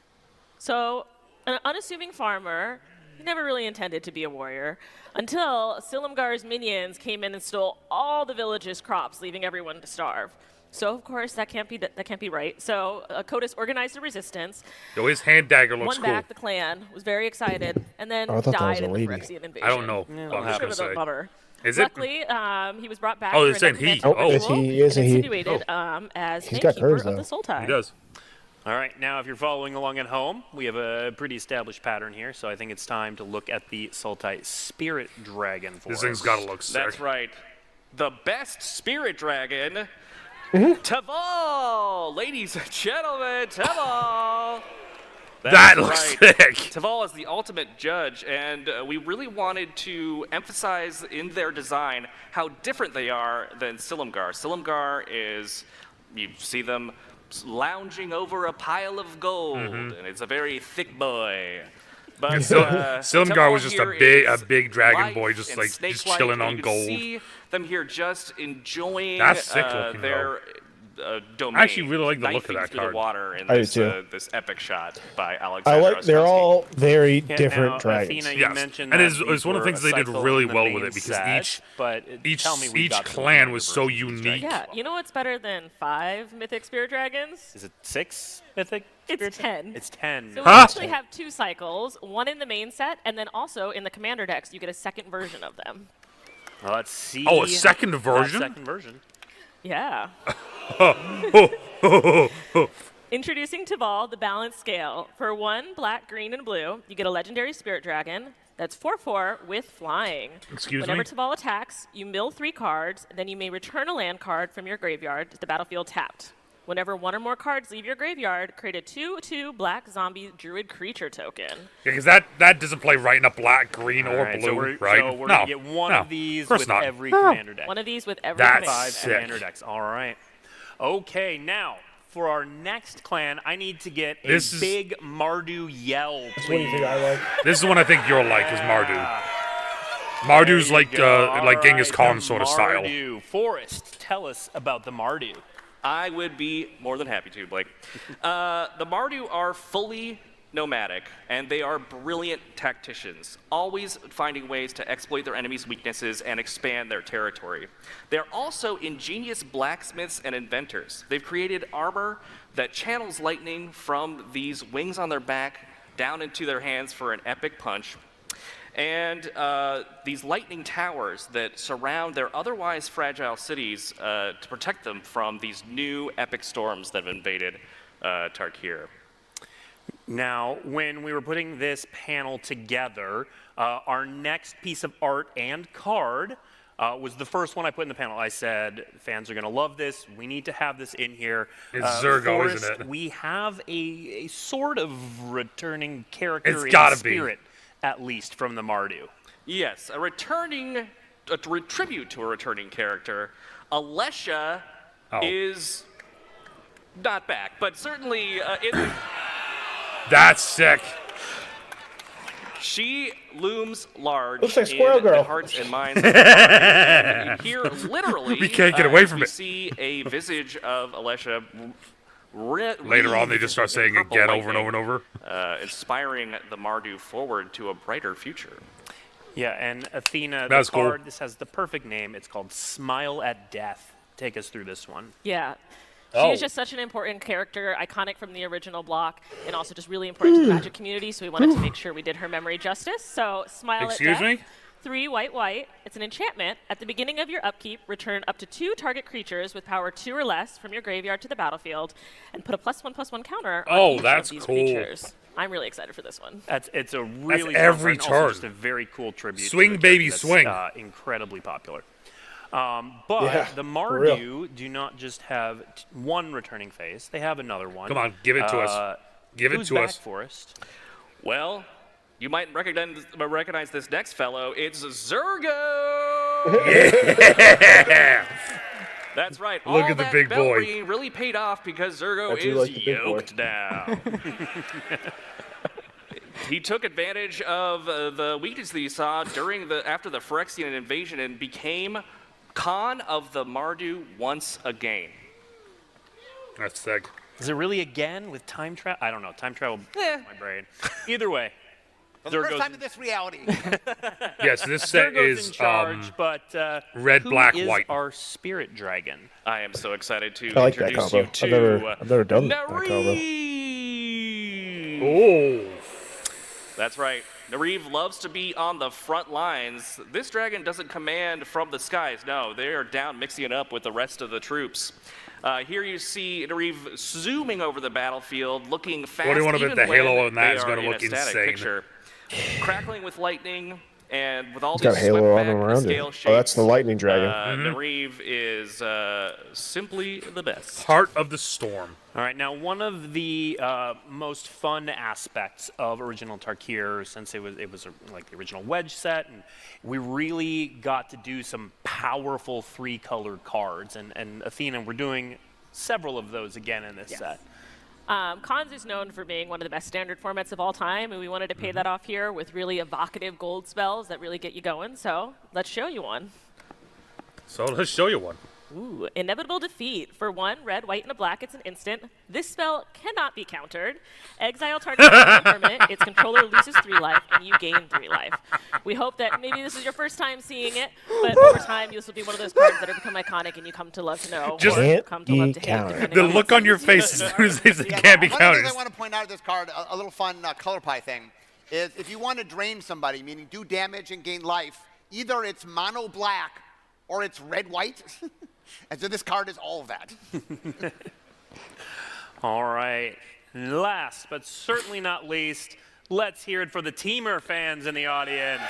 So, an unassuming farmer, he never really intended to be a warrior, until Silumgar's minions came in and stole all the village's crops, leaving everyone to starve. So, of course, that can't be right. So, Kotis organized a resistance, Yo, his hand dagger looks won cool. back the clan, was very excited, and then Oh, I thought that was died a in the lady. Phyrexian invasion. I don't know. Yeah, I'm well, just Sort gonna of a say. bummer. Is Luckily, he was brought back. Oh, for they're saying another he. magical Oh. Is ritual he? Is and he? insinuated as He's got Keeper curves, of though. the Soul Tie. He does. All right, now if you're following along at home, we have a pretty established pattern here, so I think it's time to look at the Sultai Spirit Dragon for This us. thing's gotta look sick. That's right. The best spirit dragon, Mm-hmm. Taval! Ladies and gentlemen, Taval! That That's looks right. sick. Taval is the ultimate judge, and we really wanted to emphasize in their design how different they are than Silumgar. Silumgar is, you see them lounging over a pile of gold, and it's a very thick boy. But Silumgar was just a big dragon life boy, just and like just snake-like, chilling and on you can gold. See them here just enjoying That's sick looking, their domain. I actually really like the look of knifing that through card. the water in I do this, too. this epic shot by I Alexander like. They're Ostrowski. all very Yeah, different now, dragons. Athena, you Yes, mentioned and that it's these one of the were things a they did cycle really in the well with main it because set, but tell me we've each got the clan commander was so version of these unique. dragons. Yeah, you know what's better than 5 mythic spirit dragons? Is it 6 mythic? It's spirit 10. It's 10. So we Huh? actually have 2 cycles, one in the main set, and then also in the commander decks, you get a second version of them. Well, let's see. Oh, a second that version? second version. Yeah. Introducing Taval, the balanced scale. For 1 black, green, and blue, you get a legendary spirit dragon. That's 4/4 with flying. Excuse Whenever me? Taval attacks, you mill 3 cards, then you may return a land card from your graveyard to the battlefield tapped. Whenever 1 or more cards leave your graveyard, create a 2/2 black zombie druid creature token. Yeah, because that doesn't play right in a black, green, All or right, blue, so we're, right? So we're no, going to get one no, of these course with not. every commander deck. One of these with every That's commander. 5 sick. commander decks. All right. Okay, now for our next clan, I need to get a This is- big Mardu yell, What do please. you think I like? This is the one I think you'll like, is Mardu. Mardu's There you go. like All Genghis right, Khan the sort of style. Mardu. Forrest, tell us about the Mardu. I would be more than happy to, Blake. The Mardu are fully nomadic, and they are brilliant tacticians, always finding ways to exploit their enemies' weaknesses and expand their territory. They're also ingenious blacksmiths and inventors. They've created armor that channels lightning from these wings on their back down into their hands for an epic punch. And these lightning towers that surround their otherwise fragile cities to protect them from these new epic storms that have invaded Tarkir. Now, when we were putting this panel together, our next piece of art and card was the first one I put in the panel. I said, fans are going to love this. We need to have this in here. It's Zurgo, Forrest, isn't it? We have a sort of returning character It's in gotta be. spirit, at least, from the Mardu. Yes, a tribute to a returning character. Alesha Oh. is not back, but certainly That's sick. she looms large Looks like in Squirrel the Girl. hearts and minds of the Mardu. Here, literally, We can't get away from we it. see a visage of Alesha. Later on, they just start saying it again over and over and over. Inspiring the Mardu forward to a brighter future. Yeah, and Athena, That's the cool. card, this has the perfect name. It's called Smile at Death. Take us through this one. Yeah. She Oh. is just such an important character, iconic from the original block, and also just really important to the Magic community, so we wanted to make sure we did her memory justice. So, Smile Excuse at me? Death. 3 white. It's an enchantment. At the beginning of your upkeep, return up to 2 target creatures with power 2 or less from your graveyard to the battlefield, and put a +1/+1 counter on Oh, each that's of these cool. creatures. I'm really excited for this one. It's a really every fun card, and also turn. just a very cool tribute. to Swing, a baby, character swing. that's, incredibly popular. But Yeah, the for real. Mardu do not just have one returning face; they have another one. Come on, give it to us. Give it who's to back, us. Forrest? Well, you might recognize this next fellow. It's Zurgo! That's right. Look All at the that big bell boy. ringing really paid off because Zurgo I do is like the big boy. yoked now. He took advantage of the weakness that he saw after the Phyrexian invasion and became Khan of the Mardu once again. That's sick. Is it really again with time travel? I don't know. Time travel my brain. Either way, For the first Zurgo's time in this reality. Yes, this set Zurgo's is in charge, but red, who black, is white. our spirit dragon? I am so excited to I like that introduce combo. you to I've never done that combo. Nari! Oh. That's right. Nareev loves to be on the front lines. This dragon doesn't command from the skies. No, they are down mixing it up with the rest of the troops. Here you see Nareev zooming over the battlefield, looking fast. What do you want to bet the halo on that is going to look insane? Picture. Crackling with lightning, and with all It's got these halo on swept back around scale it. shapes, Oh, that's the lightning dragon. Nareev is simply the best. Heart of the Storm. All right, now one of the most fun aspects of original Tarkir, since it was like the original Wedge set, and we really got to do some powerful 3-colored cards. And Athena, we're doing several of those again in this set. Cons is known for being one of the best standard formats of all time, and we wanted to pay that off here with really evocative gold spells that really get you going. So let's show you one. So let's show you one. Ooh, Inevitable Defeat. For 1 red, white, and a black, it's an instant. This spell cannot be countered. Exile target permanent. Its controller loses 3 life, and you gain 3 life. We hope that maybe this is your first time seeing it, but over time, this will be one of those cards that have become iconic, and you come to love to know, Just or come to love to hate. countered. The look on your face as soon as they say can't be One of the counted. things I want to point out of this card, a little fun color pie thing, is if you want to drain somebody, meaning do damage and gain life, either it's mono black or it's red white. And so this card is all of that. All right. Last but certainly not least, let's hear it for the Teamer fans in the audience.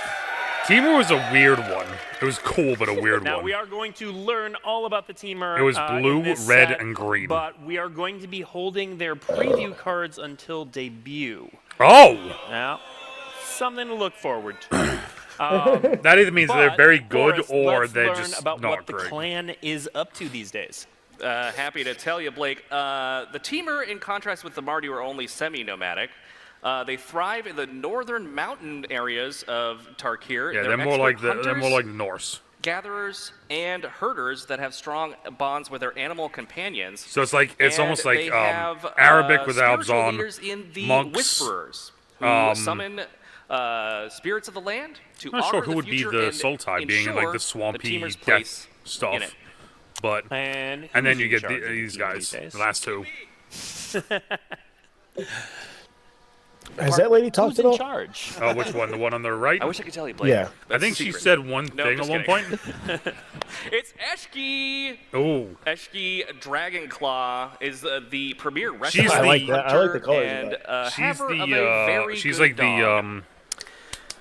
Teamer was a weird one. It was cool, but a weird Now one. we are going to learn all about the Teamer. It was blue, in this red, set, and green. But we are going to be holding their preview cards until debut. Oh! Now, something to look forward to. That either means they're But very good first, or let's they're learn just about not what the great. clan is up to these days. Happy to tell you, Blake. The Teamer, in contrast with the Mardu, are only semi-nomadic. They thrive in the northern mountain areas of Tarkir. Yeah, They're they're more like expert the hunters, Norse. gatherers, and herders that have strong bonds with their animal companions. So it's And almost like they have, Arabic with spiritual Albs on, leaders in the monks. Whisperers, who summon spirits of the land to I'm not honor sure who the would be future the and Sultai, being in like the ensure swampy Teamer's death place stuff. in it. But And then who's you in get charge of these the team guys, these days? the last two. Has that lady talked Who's at in all? charge? Oh, which one? The one on the right? I wish I could tell you, Blake. Yeah. I That's think the she secret. said one No, thing at just one kidding. point. It's Eshki. Oh, Eshki Dragonclaw is the premier wrestler. She's I like the- that. I like the colors. And of she's haver of a the very she's good like dog.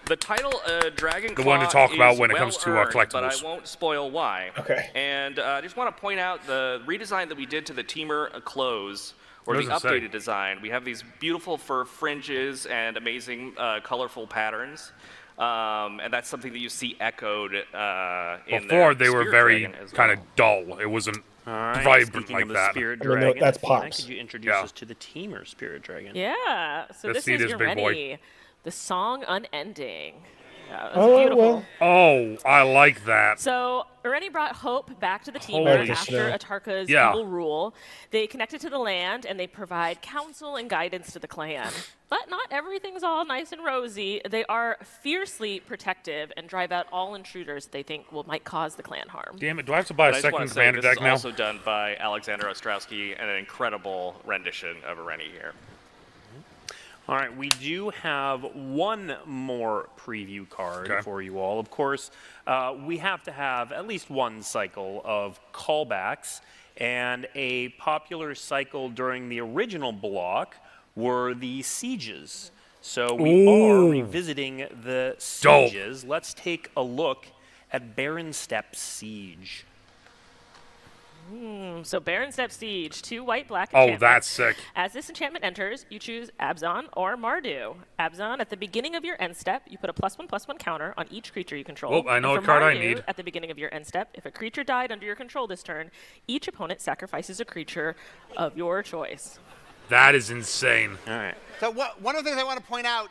The title Dragonclaw the one to talk about is when it comes to, well-earned, but I collectibles. won't spoil why. Okay. And I just want to point out the redesign that we did to the Teamer clothes, or What the does it say? updated design. We have these beautiful fur fringes and amazing colorful patterns. And that's something that you see echoed in Before their they were Spirit very Dragon as kind well. of dull. It wasn't All right. vibrant Speaking like of the that. Spirit I mean, no, Dragon, that's Athena, Pops. could you introduce Yeah. us to the Teamer Spirit Dragon? Yeah. So Let's this see is this your big boy. ready. The song Unending. Yeah, it was Oh, beautiful. well. Oh, I like that. So Irene brought hope back to the team Holy after snow. Atarka's Yeah. evil rule. They connected to the land and they provide counsel and guidance to the clan. But not everything's all nice and rosy. They are fiercely protective and drive out all intruders they think might cause the clan harm. Damn it! Do I have to buy a But I just second want to say commander this deck is now? also done by Alexander Ostrowski and an incredible rendition of Irene here. All right, we do have one more preview card Okay. for you all. Of course, we have to have at least one cycle of callbacks, and a popular cycle during the original block were the sieges. So we are Ooh. revisiting the Dope. sieges. Let's take a look at Baron Step Siege. So Baron Step Siege, 2 white, black Oh, enchantment. that's sick. As this enchantment enters, you choose Abzan or Mardu. Abzan, at the beginning of your end step, you put a +1/+1 counter on each creature you control. Oh, I know And what for card I Mardu, need. At the beginning of your end step, if a creature died under your control this turn, each opponent sacrifices a creature of your choice. That is insane. All right. So one of the things I want to point out,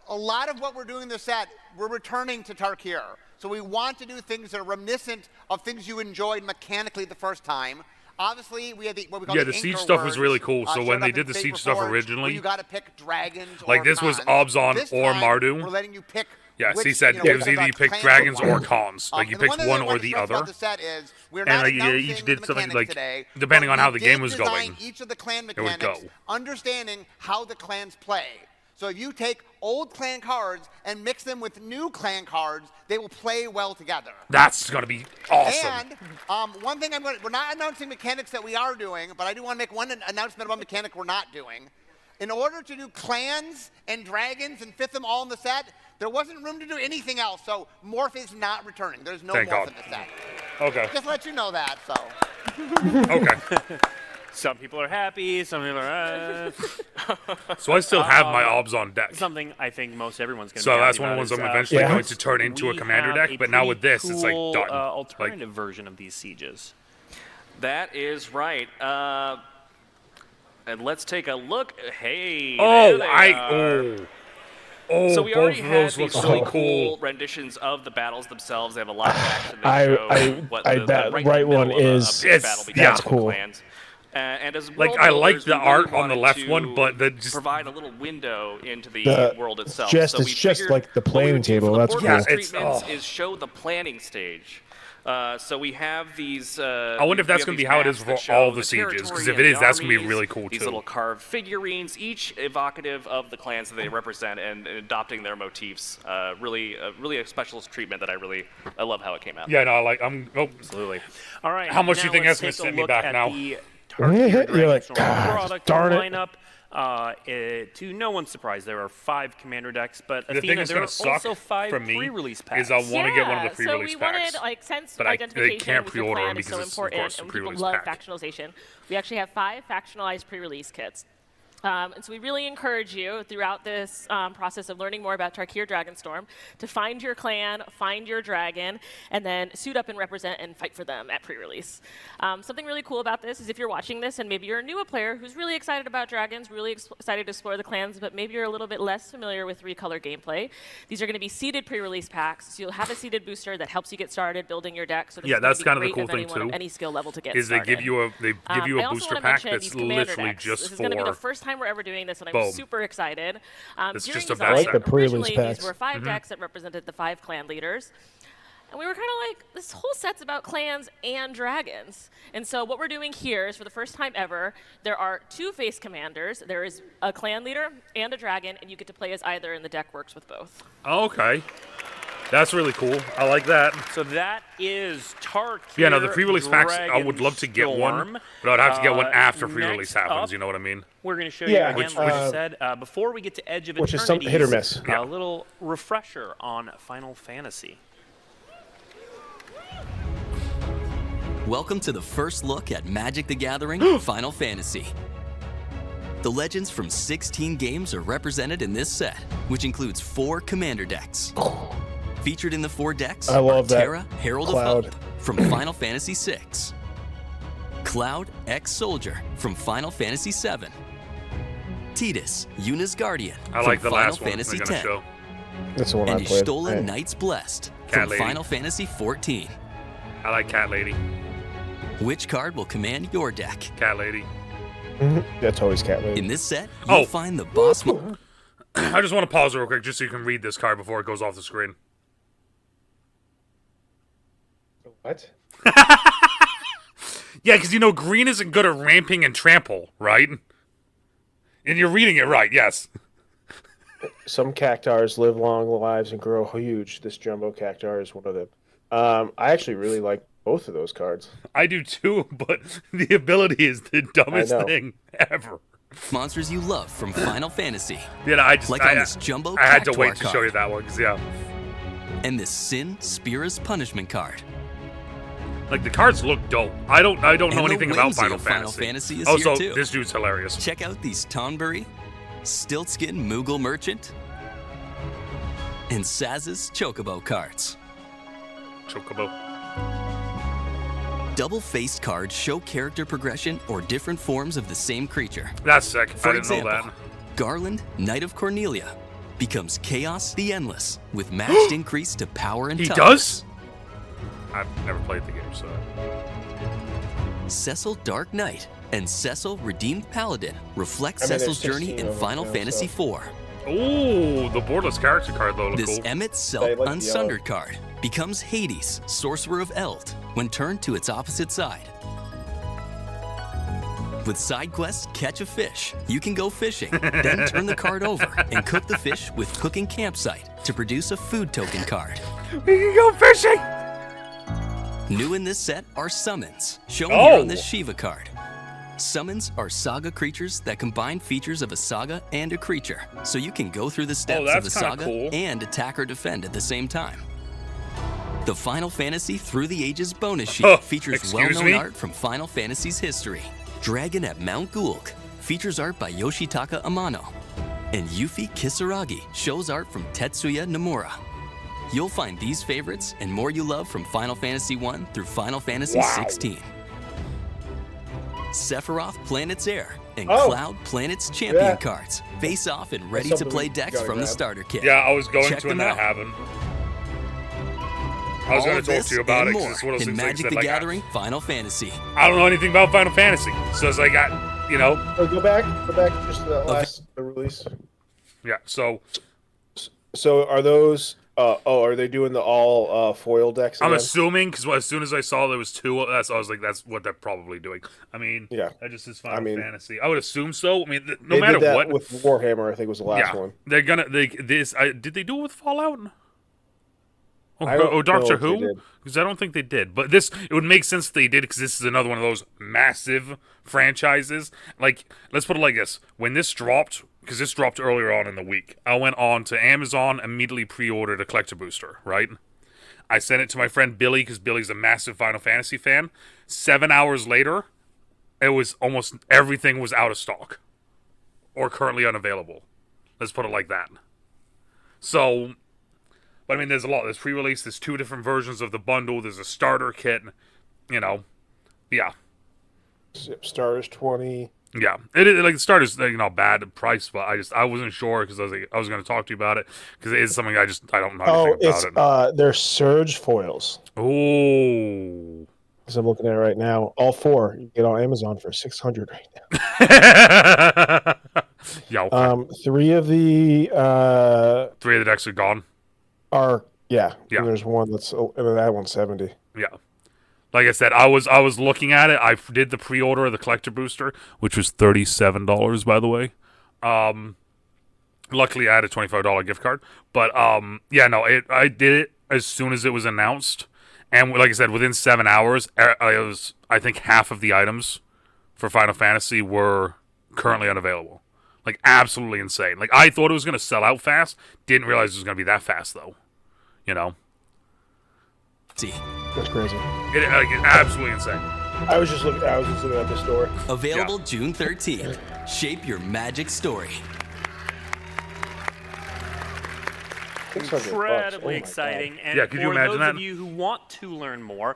a lot of what we're doing in this set, we're returning to Tarkir. So we want to do things that are reminiscent of things you enjoyed mechanically the first time. Obviously, we have what we call Yeah, the siege anchor stuff was words, really cool. So showed when they up did in the Fate siege stuff Reforged, where originally, you got to pick dragons like or this was cons. Obzon This or time, Mardu. We're letting you pick. Yes, which, he said you it was which either you of pick clans dragons you or want. cons. Like you And the picked thing I one wanna or the stress about other. the set is we're And, not like, yeah, announcing each did the something, mechanics like, today, depending but on how we the game did was design going, each of the clan would mechanics, go. understanding how the clans play. So if you take old clan cards and mix them with new clan cards, they will play well together. That's gonna be awesome. And one thing we're not announcing mechanics that we are doing, but I do want to make one announcement about mechanic we're not doing. In order to do clans and dragons and fit them all in the set, there wasn't room to do anything else. So Morph is not returning. There's no Thank Morph God. in the set. Okay. Just let you know that. So. Okay. Some people are happy, some people are. So I still have my obs on deck. Something I think most everyone's going to. So be that's happy one of the about ones is, I'm eventually Yeah. going to turn into a we commander have deck. a But now with pretty this, it's like cool, done. alternative version of these sieges. That is right. And let's take a look. Hey. Oh, there they are. Oh, So we both already of had those these look really so cool cool. renditions of the battles themselves. They have a live action. They show what that right right in the one middle of is- a big It's- battle between that's the cool. clans. And as Like, world I like builders, the we really art on the wanted left to one, but the just provide a little window into the The- world itself. it's So we just figured like the what we planning would do table, for the that's board cool. games Yeah, it's- treatments oh. is show the planning stage. So we have these. I wonder if that's going gonna to be how it is for all the sieges, 'cause if it is, that's gonna be really cool, These too. little carved figurines, each evocative of the clans that they represent, and adopting their motifs. Really a specialist treatment that I love how it came out. Yeah, no, Absolutely. All right. How much do you now think let's that's gonna take a send me look back at now? the Tarkir You're Dragon like, Storm "God, product darn it." lineup. To no one's surprise, there are 5 commander decks, but The thing Athena, that's there are gonna suck also 5 for me pre-release packs. is I want to get one of the pre-release so we packs. wanted, like, since but they identification can't with your pre-order clan them is so because it's, of important course, a and people pre-release love pack. factionalization, we actually have 5 factionalized pre-release kits. And so we really encourage you throughout this process of learning more about Tarkir Dragonstorm to find your clan, find your dragon, and then suit up and represent and fight for them at pre-release. Something really cool about this is if you're watching this and maybe you're a newer player who's really excited about dragons, really excited to explore the clans, but maybe you're a little bit less familiar with 3-color gameplay, these are going to be seeded pre-release packs. So you'll have a seeded booster that helps you get started building your deck. So this Yeah, is gonna that's be kind of the great cool if thing, anyone of too, any skill level to get Is they started. give you a I also booster wanna pack mention that's these commander literally decks. just This is for going to be the first time we're ever doing this, and I'm Boom. super excited. It's During just a design, I like the pre-release originally packs. these were 5 decks that represented the 5 clan leaders. And we were kind of like, this whole set's about clans and dragons. And so what we're doing here is for the first time ever, there are 2 face commanders. There is a clan leader and a dragon, and you get to play as either, and the deck works with both. Okay. That's really cool. I like that. So that is Tarkir. Yeah, no, the pre-release packs, I would love to get one, but I'd have to get one after pre-release next happens, up, you know what I mean? We're going to show you Yeah, again, which- like I said, before we get to Edge of which is Eternities, some hit or miss. Yeah. a little refresher on Final Fantasy. Welcome to the first look at Magic the Gathering Final Fantasy. The legends from 16 games are represented in this set, which includes 4 commander decks. Featured in the 4 decks I love are that. Terra, Herald Cloud. of Hope from Final Fantasy VI, Cloud, Ex-Soldier from Final Fantasy VII, Tidus, Yuna's Guardian I from like the Final last one Fantasy they're gonna X, show. That's the one and I played. Y'shtola Right. Knights Blessed Cat from Lady. Final Fantasy XIV. I like Cat Lady. Which card will command your deck? Cat Lady. That's always Cat Lady. In this set, you'll Oh. find the boss. I just want to pause real quick just so you can read this card before it goes off the screen. What? Yeah, because you know green isn't good at ramping and trample, right? And you're reading it right, yes. Some cactars live long lives and grow huge. This jumbo cactar is one of them. I actually really like both of those cards. I do too, but the ability is the dumbest know. thing ever. Monsters you love from Final Fantasy. Yeah, I just Like on this jumbo I had to Cactuar wait to show card. you that one, because yeah. And this Sin Spira's Punishment card. Like the cards look dope. I don't know And anything the about whimsy Final of Final Fantasy. Fantasy is oh, here so too. this dude's hilarious. Check out these Tonberry, Stiltskin Moogle Merchant, and Saz's Chocobo cards. Chocobo. Double-faced cards show character progression or different forms of the same creature. That's sick. For I didn't example, know that. Garland, Knight of Cornelia, becomes Chaos the Endless with matched increase to power and He toughness. does? I've never played the game, so. Cecil Dark Knight and Cecil Redeemed Paladin reflect I mean, there's Cecil's journey 16 in of them, Final you know, Fantasy so- IV. Ooh, the boardless character card though look This cool. Emmett I Self like the Unsundered card becomes Hades, Sorcerer of Eld, when turned to its opposite side. With side quests, catch a fish. You can go fishing, then turn the card over and cook the fish with Cooking Campsite to produce a food token card. We can go fishing! New in this set are summons, shown here on this Shiva card. Summons are saga creatures that combine features of a saga and a creature, so you can go through the steps of the saga and attack or defend at the same time. The Final Fantasy Through the Ages bonus sheet features well-known art from Final Fantasy's history. Dragon at Mount Gulk features art by Yoshitaka Amano. And Yuffie Kisaragi shows art from Tetsuya Nomura. You'll find these favorites and more you love from Final Fantasy 1 through Final Fantasy 16. Sephiroth Planet's Heir and Cloud Planet's Champion cards face off and ready to play decks from the starter kit. Yeah, I was going Check to when them that out. happened. I was going to talk to you about it because it's one of those in things Magic that, the like, Gathering Final Fantasy. I don't know anything about Final Fantasy, so it's like Go back just to that last release. Yeah. So are those? Are they doing the all foil decks? I'm again? assuming because as soon as I saw there was two, I was like, that's what they're probably doing. I mean, that just is Final Fantasy. I would assume so. I mean, no matter did that what. With Warhammer, I think was the last one. They're gonna did they do it with Fallout? I don't Or Doctor know if they Who? did. Because I don't think they did. But it would make sense if they did because this is another one of those massive franchises. Like, let's put it like this. When this dropped, because this dropped earlier on in the week, I went on to Amazon, immediately pre-ordered a collector booster, right? I sent it to my friend Billy because Billy's a massive Final Fantasy fan. 7 hours later, it was almost everything was out of stock or currently unavailable. Let's put it like that. So... But I mean, there's a lot. There's pre-release. There's 2 different versions of the bundle. There's a starter kit. Yeah. Starters 20. Yeah, like the starters, bad price, but I wasn't sure because I was going to talk to you about it because it is something I don't know anything about it. They're Surge foils. Oh. Because I'm looking at it right now. All 4 you get on Amazon for $600 right now. Yeah. Okay. 3 of the decks are gone. And there's one and that one's 70. Yeah. Like I said, I was looking at it. I did the pre-order of the collector booster, which was $37, by the way. Luckily, I had a $25 gift card. But I did it as soon as it was announced, and like I said, within 7 hours, I think half of the items for Final Fantasy were currently unavailable. Like absolutely insane. Like I thought it was going to sell out fast. Didn't realize it was going to be that fast though. That's crazy. It's absolutely insane. I was just looking at the store. Available June 13th. Shape your magic story. Incredibly exciting. And could you for imagine those that? of you who want to learn more,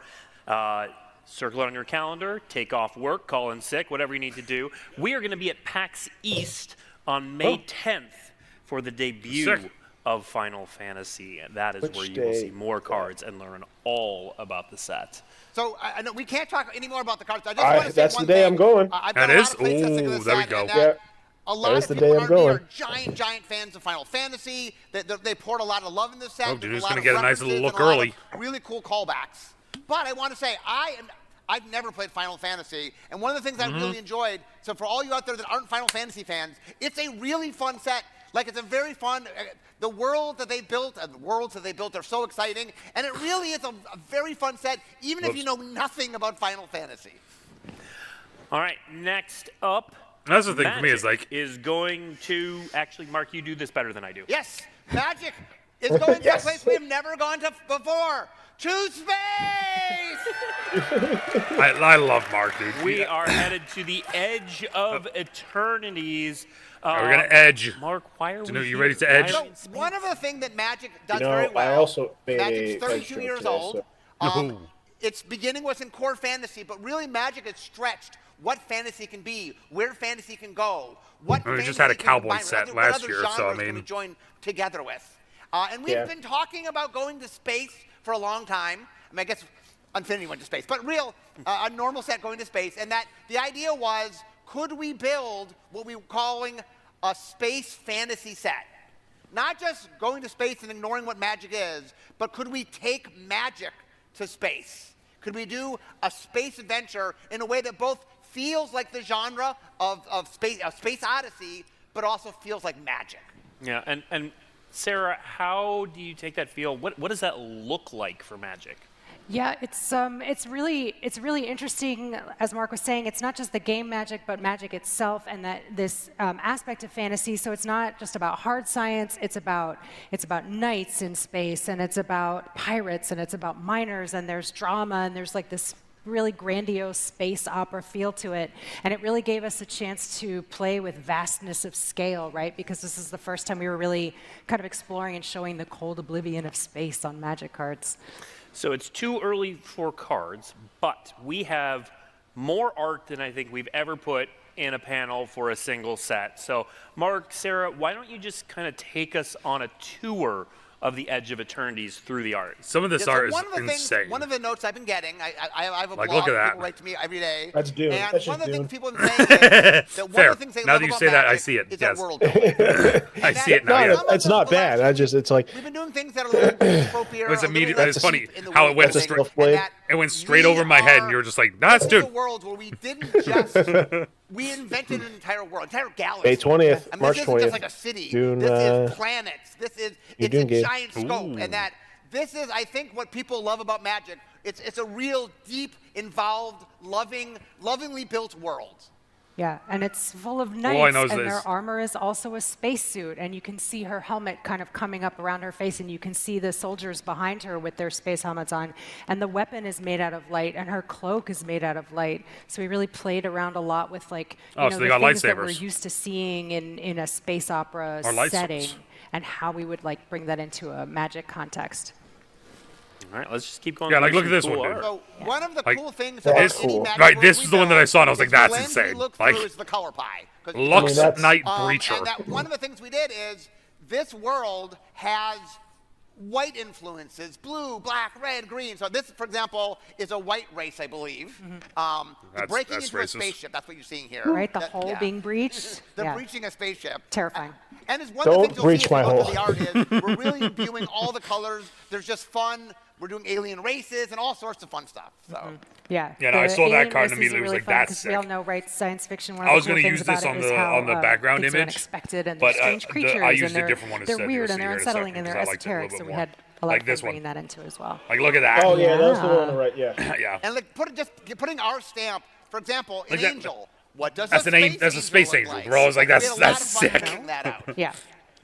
circle it on your calendar, take off work, call in sick, whatever you need to do. We are going to be at PAX East on May 10th for the debut of Final Fantasy, and that is where you will see more cards and learn all about the set. So I know we can't talk any more about the cards. I just want to say that's one the day thing. I'm going. That is? Ooh, there we go. A lot of people are giant fans of Final Fantasy. They poured a lot of love in this set. Oh, dude, it's going to get a nice little look early. Really cool callbacks. But I want to say, I've never played Final Fantasy, and one of the things I really enjoyed, so for all you out there that aren't Final Fantasy fans, it's a really fun set. Like, it's a very fun, the world that they built, and the worlds that they built are so exciting, and it really is a very fun set, even if you know nothing about Final Fantasy. All right, next up. That's the thing for me is going to actually, Mark, you do this better than I do. Yes, Magic is going to a place we have never gone to before. To space! I love Mark, dude. We are headed to the edge of eternities. We're going to edge. Mark, why are we you ready to edge? So, one of the things that Magic does very well, I also made Magic's 32 years old. So. Its beginning was in core fantasy, but really Magic has stretched what fantasy can be, where fantasy can go, what we fantasy just had a can cowboy combine, set what last other year, so I genres can we mean, join together with. And we've been talking about going to space for a long time. I mean, I guess Infinity went to space, but a normal set going to space, and that the idea was, could we build what we were calling a space fantasy set? Not just going to space and ignoring what Magic is, but could we take Magic to space? Could we do a space adventure in a way that both feels like the genre of Space Odyssey, but also feels like Magic. Yeah, and Sarah, how do you take that feel? What does that look like for Magic? Yeah, it's really interesting. As Mark was saying, it's not just the game Magic, but Magic itself, and that this aspect of fantasy. So it's not just about hard science. It's about knights in space, and it's about pirates, and it's about miners, and there's drama, and there's like this really grandiose space opera feel to it. And it really gave us a chance to play with vastness of scale, right? Because this is the first time we were really kind of exploring and showing the cold oblivion of space on Magic cards. So it's too early for cards, but we have more art than I think we've ever put in a panel for a single set. So Mark, Sarah, why don't you just kind of take us on a tour of the Edge of Eternities through the art? Some of this art is insane. One of the notes I've been getting, I have a Like, blog, look at that. people write to me every day. That's Dune. And That's one of just the Dune. things people have been saying is that one Fair. of the things they Now love that you about say that, I Magic see it. is Yes. our world building. I see it now. No, Yeah. it's not bad. I just, it's like, We've been doing things that are a little tropier. It's a little immediate- less it's funny deep in the how world it went building, straight- and that It went straight we over my head, and are you were just like, "Nah, that's in the Dune." worlds where we didn't just we invented an entire world, entire galaxy. May 20th, I mean, March this isn't 20th. just like a city. Dune, this is planets. It's a Dune game. giant scope, and that this is, I think, what people love about Magic. It's a real deep, involved, lovingly built world. Yeah, and it's full of I knights, know is and this. their armor is also a spacesuit, and you can see her helmet kind of coming up around her face, and you can see the soldiers behind her with their space helmets on, and the weapon is made out of light, and her cloak is made out of light. So we really played around a lot with like Oh, so they the got things that we're lightsabers. used to seeing in a space opera Or light setting, swords. and how we would like bring that into a Magic context. All right, let's just keep going. Yeah, through like, look some at this cool one, dude. art. So one of the Like, cool things that's about cool. any Magic Right, world this we is the one that I build saw, and I was like, is that's the lens we insane. look Like- through is the color pie. 'Cause Lux that's- Knight Breacher. And that one of the things we did is this world has white influences: blue, black, red, green. So this, for example, is a white race, I believe. That's- Breaking that's into racist. a spaceship. That's what you're seeing here. Right, the That- hole yeah. being breached. They're Yeah. breaching a spaceship. Terrifying. And it's one Don't of the things you'll breach see my as you look hole. at the art is we're really imbuing all the colors. There's just fun. We're doing alien races and all sorts of fun stuff. So. Yeah. Yeah, no, I the saw that alien card and races immediately are was really like, fun that's 'cause we all sick. know, right, science fiction. One I of was the cool gonna things use this about on it is the- how, on the background things are image, unexpected, and but, they're strange creatures, I used and a they're, different one they're instead. weird You'll and they're see here in a unsettling second, and they're 'cause I liked it a little esoteric. bit So we more. had a lot Like of this fun one. bringing that into as well. Like, look at that. oh yeah, that's the one on the right, yeah. Yeah. And like putting our stamp, for example, an Like that- angel. What does That's a an an- space that's a angel space look angel. like? We're always like, We had that's- a lot that's of fun sick. figuring that out. Yeah.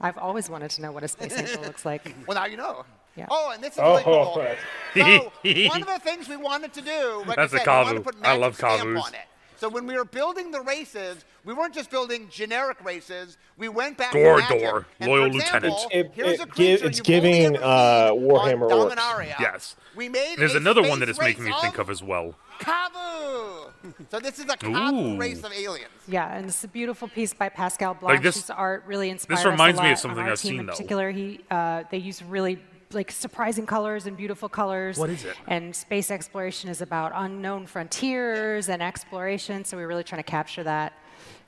I've always wanted to know what a space angel looks like. Well, now you know. Yeah. Oh, and this is really Oh, cool. right. So one of the things we wanted to do, like That's I a said, we wanted to Kavu. put I magic love stamp Kavus. on it. So when we were building the races, we weren't just building generic races. We went back Gordor, to Magic. And Loyal for example, Lieutenant. here's a It's creature you've only giving, ever seen Warhammer on orcs. Dominaria. Yes. We made There's a another one space that it's making me race think of as well. Kavu. So this is a Kavu Ooh. race of aliens. Yeah, and it's a beautiful piece by Pascal Blanche, this- whose art really inspired reminds us a me of lot. something on our I've team seen, in though. particular, they use really like surprising colors and beautiful colors. What is it? And space exploration is about unknown frontiers and exploration, so we're really trying to capture that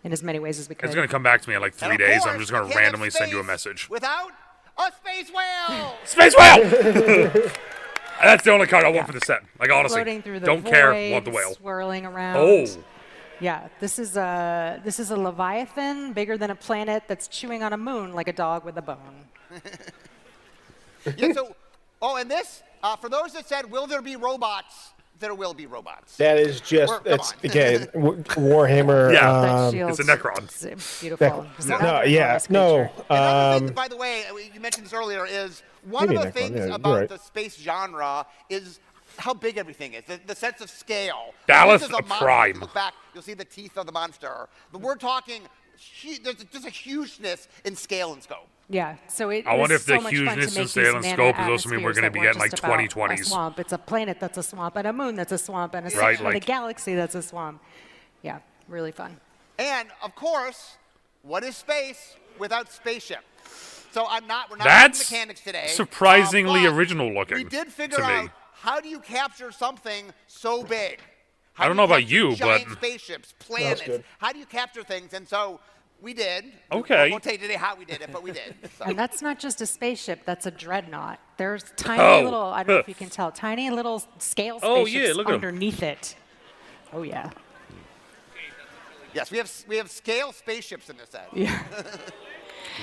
in as many ways as we could. It's going to come back to me in like 3 And of days. course, I'm just going we to can't have randomly send you a space message. Without a space whale. Space Whale! That's the only card I want for the set. Like, honestly, Floating through the don't void, care, want the whale. swirling around. Oh, Yeah, this is a leviathan bigger than a planet that's chewing on a moon like a dog with a bone. Yeah, so, and this, for those that said, will there be robots? There will be robots. That is just, Come that's, on. again, Warhammer. Yeah. That it's a shield's Necron. beautiful. It's No, another yeah, enormous no. creature. Another thing, by the way, you mentioned this earlier, is one Maybe of the Necron, things yeah, you're about right. the space genre is how big everything is, the sense of scale. Dallas This is a monster. Prime. Look back, you'll see the teeth of the monster. But we're talking, there's just a hugeness in scale and scope. Yeah, so it I was wonder if so the much fun hugeness to and make scale these and mana scope is also mean we're atmospheres gonna that be weren't getting, like, just about 2020s. A swamp. It's a planet that's a swamp, and a moon that's a swamp, and a Right, section of like- the galaxy that's a swamp. Yeah, really fun. And, of course, what is space without spaceship? So we're not That's talking mechanics today. surprisingly but original looking We did figure to me. out how do you capture something so big? How I do don't know about capture you, giant but- spaceships, planets. good. How do you capture things? And so we did. Okay. I won't tell you today how we did it, but we did. So. And that's not just a spaceship, that's a dreadnought. There's tiny Oh. little, I don't know if you can tell, tiny little scale Oh, spaceships yeah, look at 'em. underneath it. Oh, yeah. Yes, we have scale spaceships in this set. Yeah.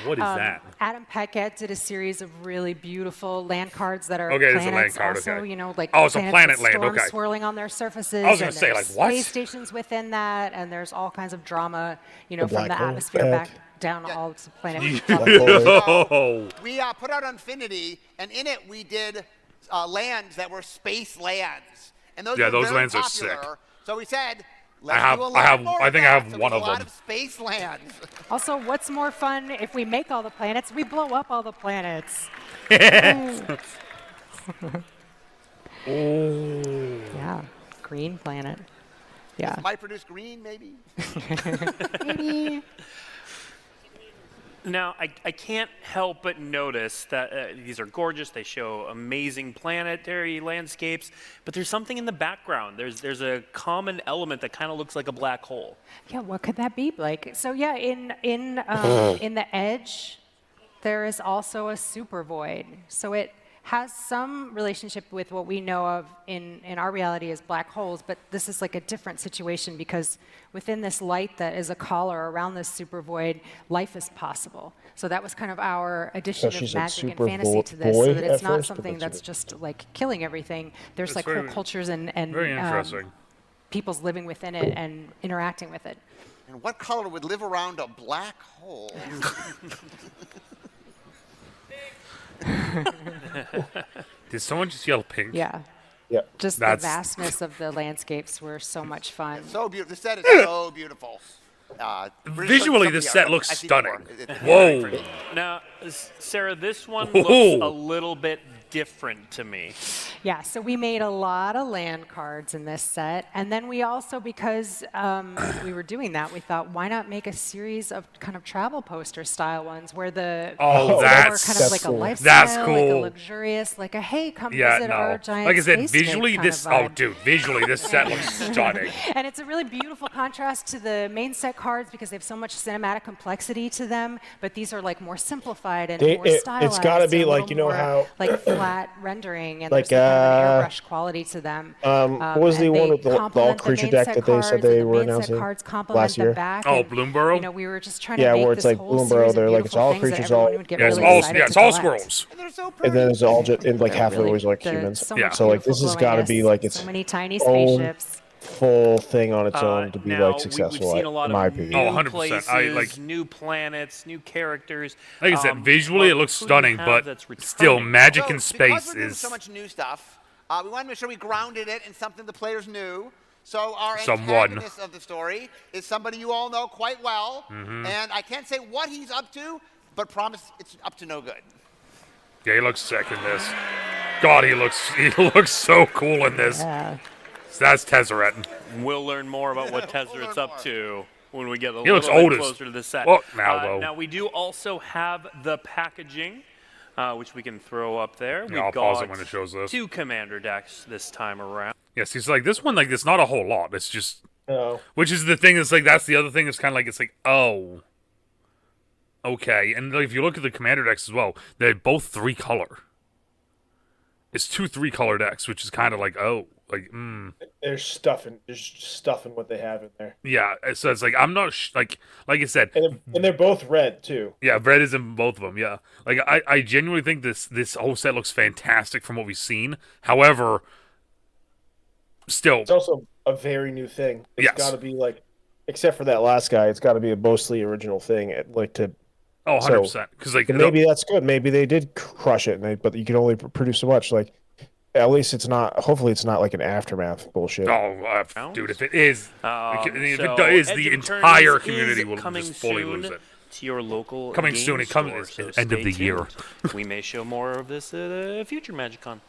What is that? Adam Paquette did a series of really beautiful land cards that are Okay, it's a planets land card, also, okay. you know, like Oh, it's a planets planet with land, storms okay. swirling on their surfaces. I was gonna and say, there's like, what? space stations within that, and there's all kinds of drama, you know, The from the black hole atmosphere back. back down all to planet. Oh. We put out Infinity, and in it we did lands that were space lands, and those Yeah, were those very lands are popular. sick. So we said, I have- let's do a I lot have- more I of think I that. have So one we of did a lot them. of space lands. Also, what's more fun if we make all the planets? We blow up all the planets. Yeah, green planet. Yeah. Might produce green, maybe. Maybe. Now, I can't help but notice that these are gorgeous. They show amazing planetary landscapes, but there's something in the background. There's a common element that kind of looks like a black hole. Yeah, what could that be, Blake? So yeah, in the edge, there is also a super void. So it has some relationship with what we know of in our reality as black holes, but this is like a different situation because within this light that is a collar around this super void, life is possible. So that was kind of our addition So she of said magic and super fantasy to this, so void that at it's not first, but something that's that's just like killing everything. There's That's like whole very- cultures and Very interesting. people's living within it and interacting with it. And what color would live around a black hole? Did someone just yell pink? Yeah. Yeah. Just That's- the vastness of the landscapes were so much fun. So beautiful. This set is so beautiful. Visually, this set looks stunning. Whoa. Now, Sarah, this one Whoa. looks a little bit different to me. Yeah, so we made a lot of land cards in this set. And then we also, because we were doing that, we thought, why not make a series of kind of travel poster style ones where the Oh, people that's- were kind of like that's a cool. lifestyle, That's like a cool. luxurious, like a, hey, come Yeah, visit no. our giant Like I said, space snake visually, kind this. of Oh, vibe. dude, visually, this set looks stunning. And it's a really beautiful contrast to the main set cards because they have so much cinematic complexity to them. But these are like more simplified and more stylized. It's got to be and a like, little you know more, how like flat rendering and like, there's like kind of an airbrush quality to them. what was the and one they with the all complement the creature main deck set that they said cards, they and were the main set announcing cards complement last the year? back. Oh, and, Bloomborough? You know, we were just trying Yeah, to make where this it's like whole Bloomborough, series of they're like, it's beautiful all things that creatures, everyone all- would get Yeah, it's really all excited yeah, it's to all collect. squirrels. And they're so pretty. And then it's all just in like They're half of it really- always like the- humans. so Yeah. much So like beautiful this has got to be glowiness, like its so many tiny own spaceships. full thing on its own to be now, like successful, we've seen a lot in my of opinion. new Oh, 100%. places, I, like- new planets, new characters. Like I said, visually it Mark, looks who do you stunning, have but that's still, returning? magic So, in because space we're doing is so much new stuff, we wanted to make sure we grounded it in something the players knew. So our Someone. antagonist of the story is somebody you all know quite well, and I can't say what he's up to, but promise it's up to no good. Yeah, he looks sick in this. God, he looks so cool in this. Yeah. That's Tezzeret. We'll learn more about what Tezzeret's learn up to when we get a He looks little old bit as closer to the set. fuck now, though. Now, we do also have the packaging, which we can throw up there. Yeah, I'll pause it when it shows this. 2 commander decks this time around. Yes, he's like this one. Like, it's not a whole lot. It's just, No. which is the thing. Is like that's the other thing. It's kind of like it's like oh, okay. And like, if you look at the commander decks as well, they're both 3 color. It's 2 3-color decks, which is kind of like oh, like There's stuff in what they have in there, yeah. So it's like I'm not like I said. and they're both red too. Yeah, red is in both of them. Yeah, like I genuinely think this whole set looks fantastic from what we've seen. However, still, It's also a very new thing. It's Yes. got to be like, except for that last guy, it's got to be a mostly original thing. Like to 100%. Because like maybe that's good. Maybe they did crush it, but you can only produce so much. Like, at least it's not. Hopefully, it's not like an aftermath bullshit. dude, if it is, if So, it is, Edge the of Eternities entire is community will coming just fully soon lose it. to your local Coming game soon, it store, comes so at the end of stay the year. tuned. We may show more of this at a future MagicCon.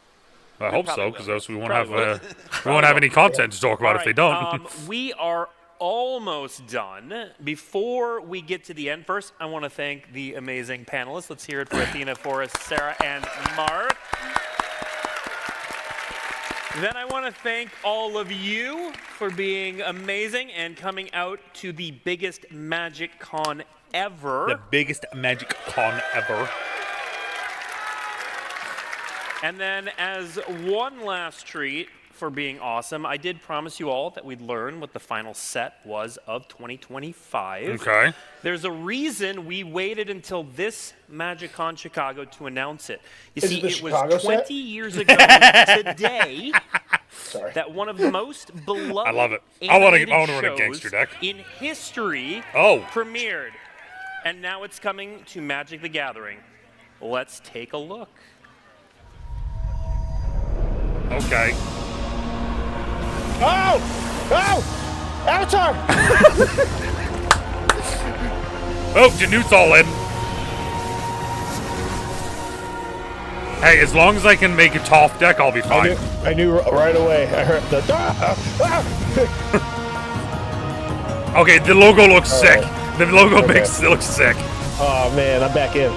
I hope so, probably because will. else we won't Probably have we won't have any content to talk about if they don't. We are almost done. Before we get to the end, first, I want to thank the amazing panelists. Let's hear it for Athena, Forrest, Sarah, and Mark. Then I want to thank all of you for being amazing and coming out to the biggest MagicCon ever. The biggest Magic Con ever. And then as one last treat for being awesome. I did promise you all that we'd learn what the final set was of 2025. Okay. There's a reason we waited until this MagicCon Chicago to announce it. You see, it was 20 years ago today that one of the most beloved I love it. I want to run a shows gangster deck. in history premiered. And now it's coming to Magic the Gathering. Let's take a look. Okay. Oh! Oh! Avatar! Oh, DeNutte's all in. Hey, as long as I can make a Toph deck, I'll be fine. I knew right away. I heard the... Okay, the logo looks sick. The logo looks sick. Oh, man, I'm back in.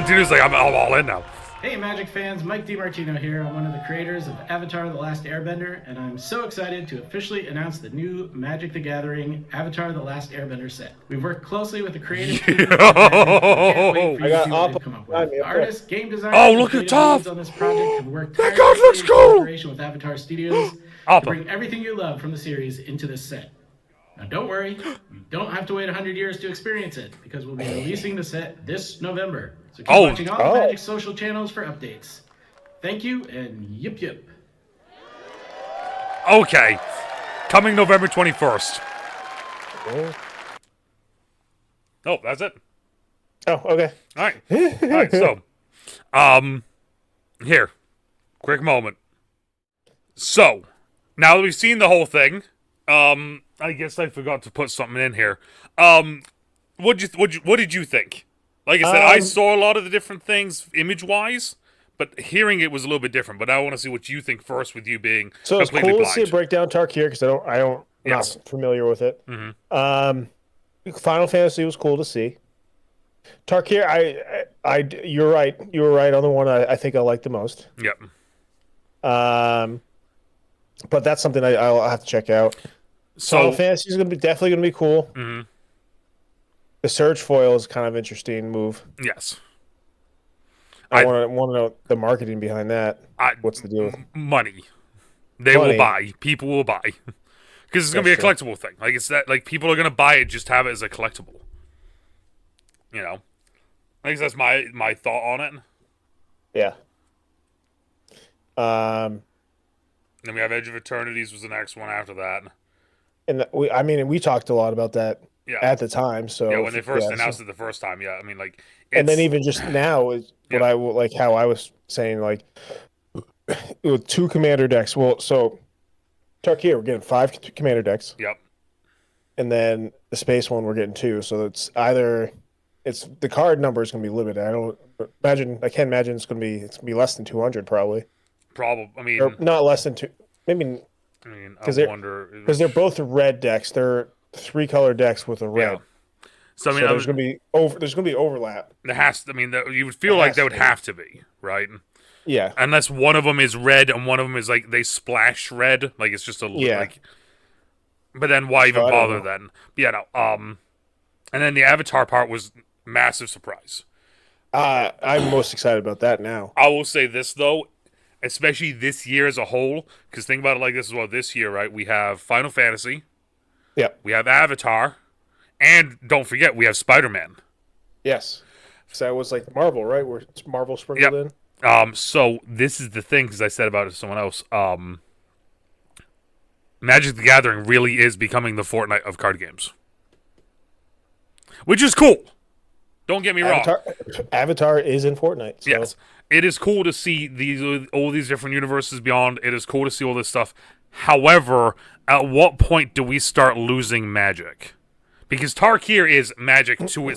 Dude's like, I'm all in now. Hey Magic fans, Mike DiMartino here. I'm one of the creators of Avatar The Last Airbender, and I'm so excited to officially announce the new Magic the Gathering Avatar The Last Airbender set. We've worked closely with the creative team. I can't wait for you to see what they've come up with. Artists, game designers, oh, look at Toph! On this project have worked that god looks in cool! collaboration with Avatar Studios to bring everything you love from the series into this set. Now don't worry, you don't have to wait 100 years to experience it, because we'll be releasing the set this November. So keep watching all the Magic social channels for updates. Thank you, and yip yip. Okay. Coming November 21st. Oh, that's it. Oh, okay. All right. All right, so, here. Quick moment. So, now that we've seen the whole thing, I guess I forgot to put something in here. What did you think? Like I said, I saw a lot of the different things image-wise, but hearing it was a little bit different. But I want to see what you think first, with you being so it's completely cool blind. to see a breakdown Tarkir because not familiar with it. Mm-hmm. Final Fantasy was cool to see. Tarkir, you're right. You were right on the one I think I like the most. Yep. But that's something I'll have to check out. So Final Fantasy is definitely gonna be cool. Mm-hmm. The Surge foil is kind of interesting move. Yes. I want to know the marketing behind that. What's the deal with money? They will buy. People will buy because it's gonna be a collectible thing. Like it's that. Like people are gonna buy it just to have it as a collectible. You know, I guess that's my thought on it. Yeah. Then we have Edge of Eternities was the next one after that. And we talked a lot about that at the time. So yeah, when they first announced it the first time, I mean, like, and then even just now is what I like how I was saying, like, with 2 commander decks. Well, so Tarkir, we're getting 5 commander decks. Yep. And then the space one, we're getting 2. So it's the card number is going to be limited. I can't imagine it's going to be less than 200 probably. Probably. I mean, or not less than 2. Maybe. I mean, because they're both red decks. They're 3-color decks with a red. Yeah. So I mean, there's going to be overlap. There has to. I mean, you would feel like there would have to be, right? Yeah. Unless one of them is red and one of them is like they splash red, like it's just a like. But then why even bother then? Yeah, no. And then the Avatar part was massive surprise. I'm most excited about that now. I will say this though. Especially this year as a whole, because think about it like this as well. This year, right, we have Final Fantasy. Yep. We have Avatar. And don't forget, we have Spider-Man. Yes. So that was like Marvel, right? Where Marvel sprinkled in? So this is the thing, because I said about it to someone else. Magic the Gathering really is becoming the Fortnite of card games. Which is cool. Don't get me wrong. Avatar is in Fortnite. So. Yes. It is cool to see all these different universes beyond. It is cool to see all this stuff. However, at what point do we start losing Magic? Because Tarkir is Magic to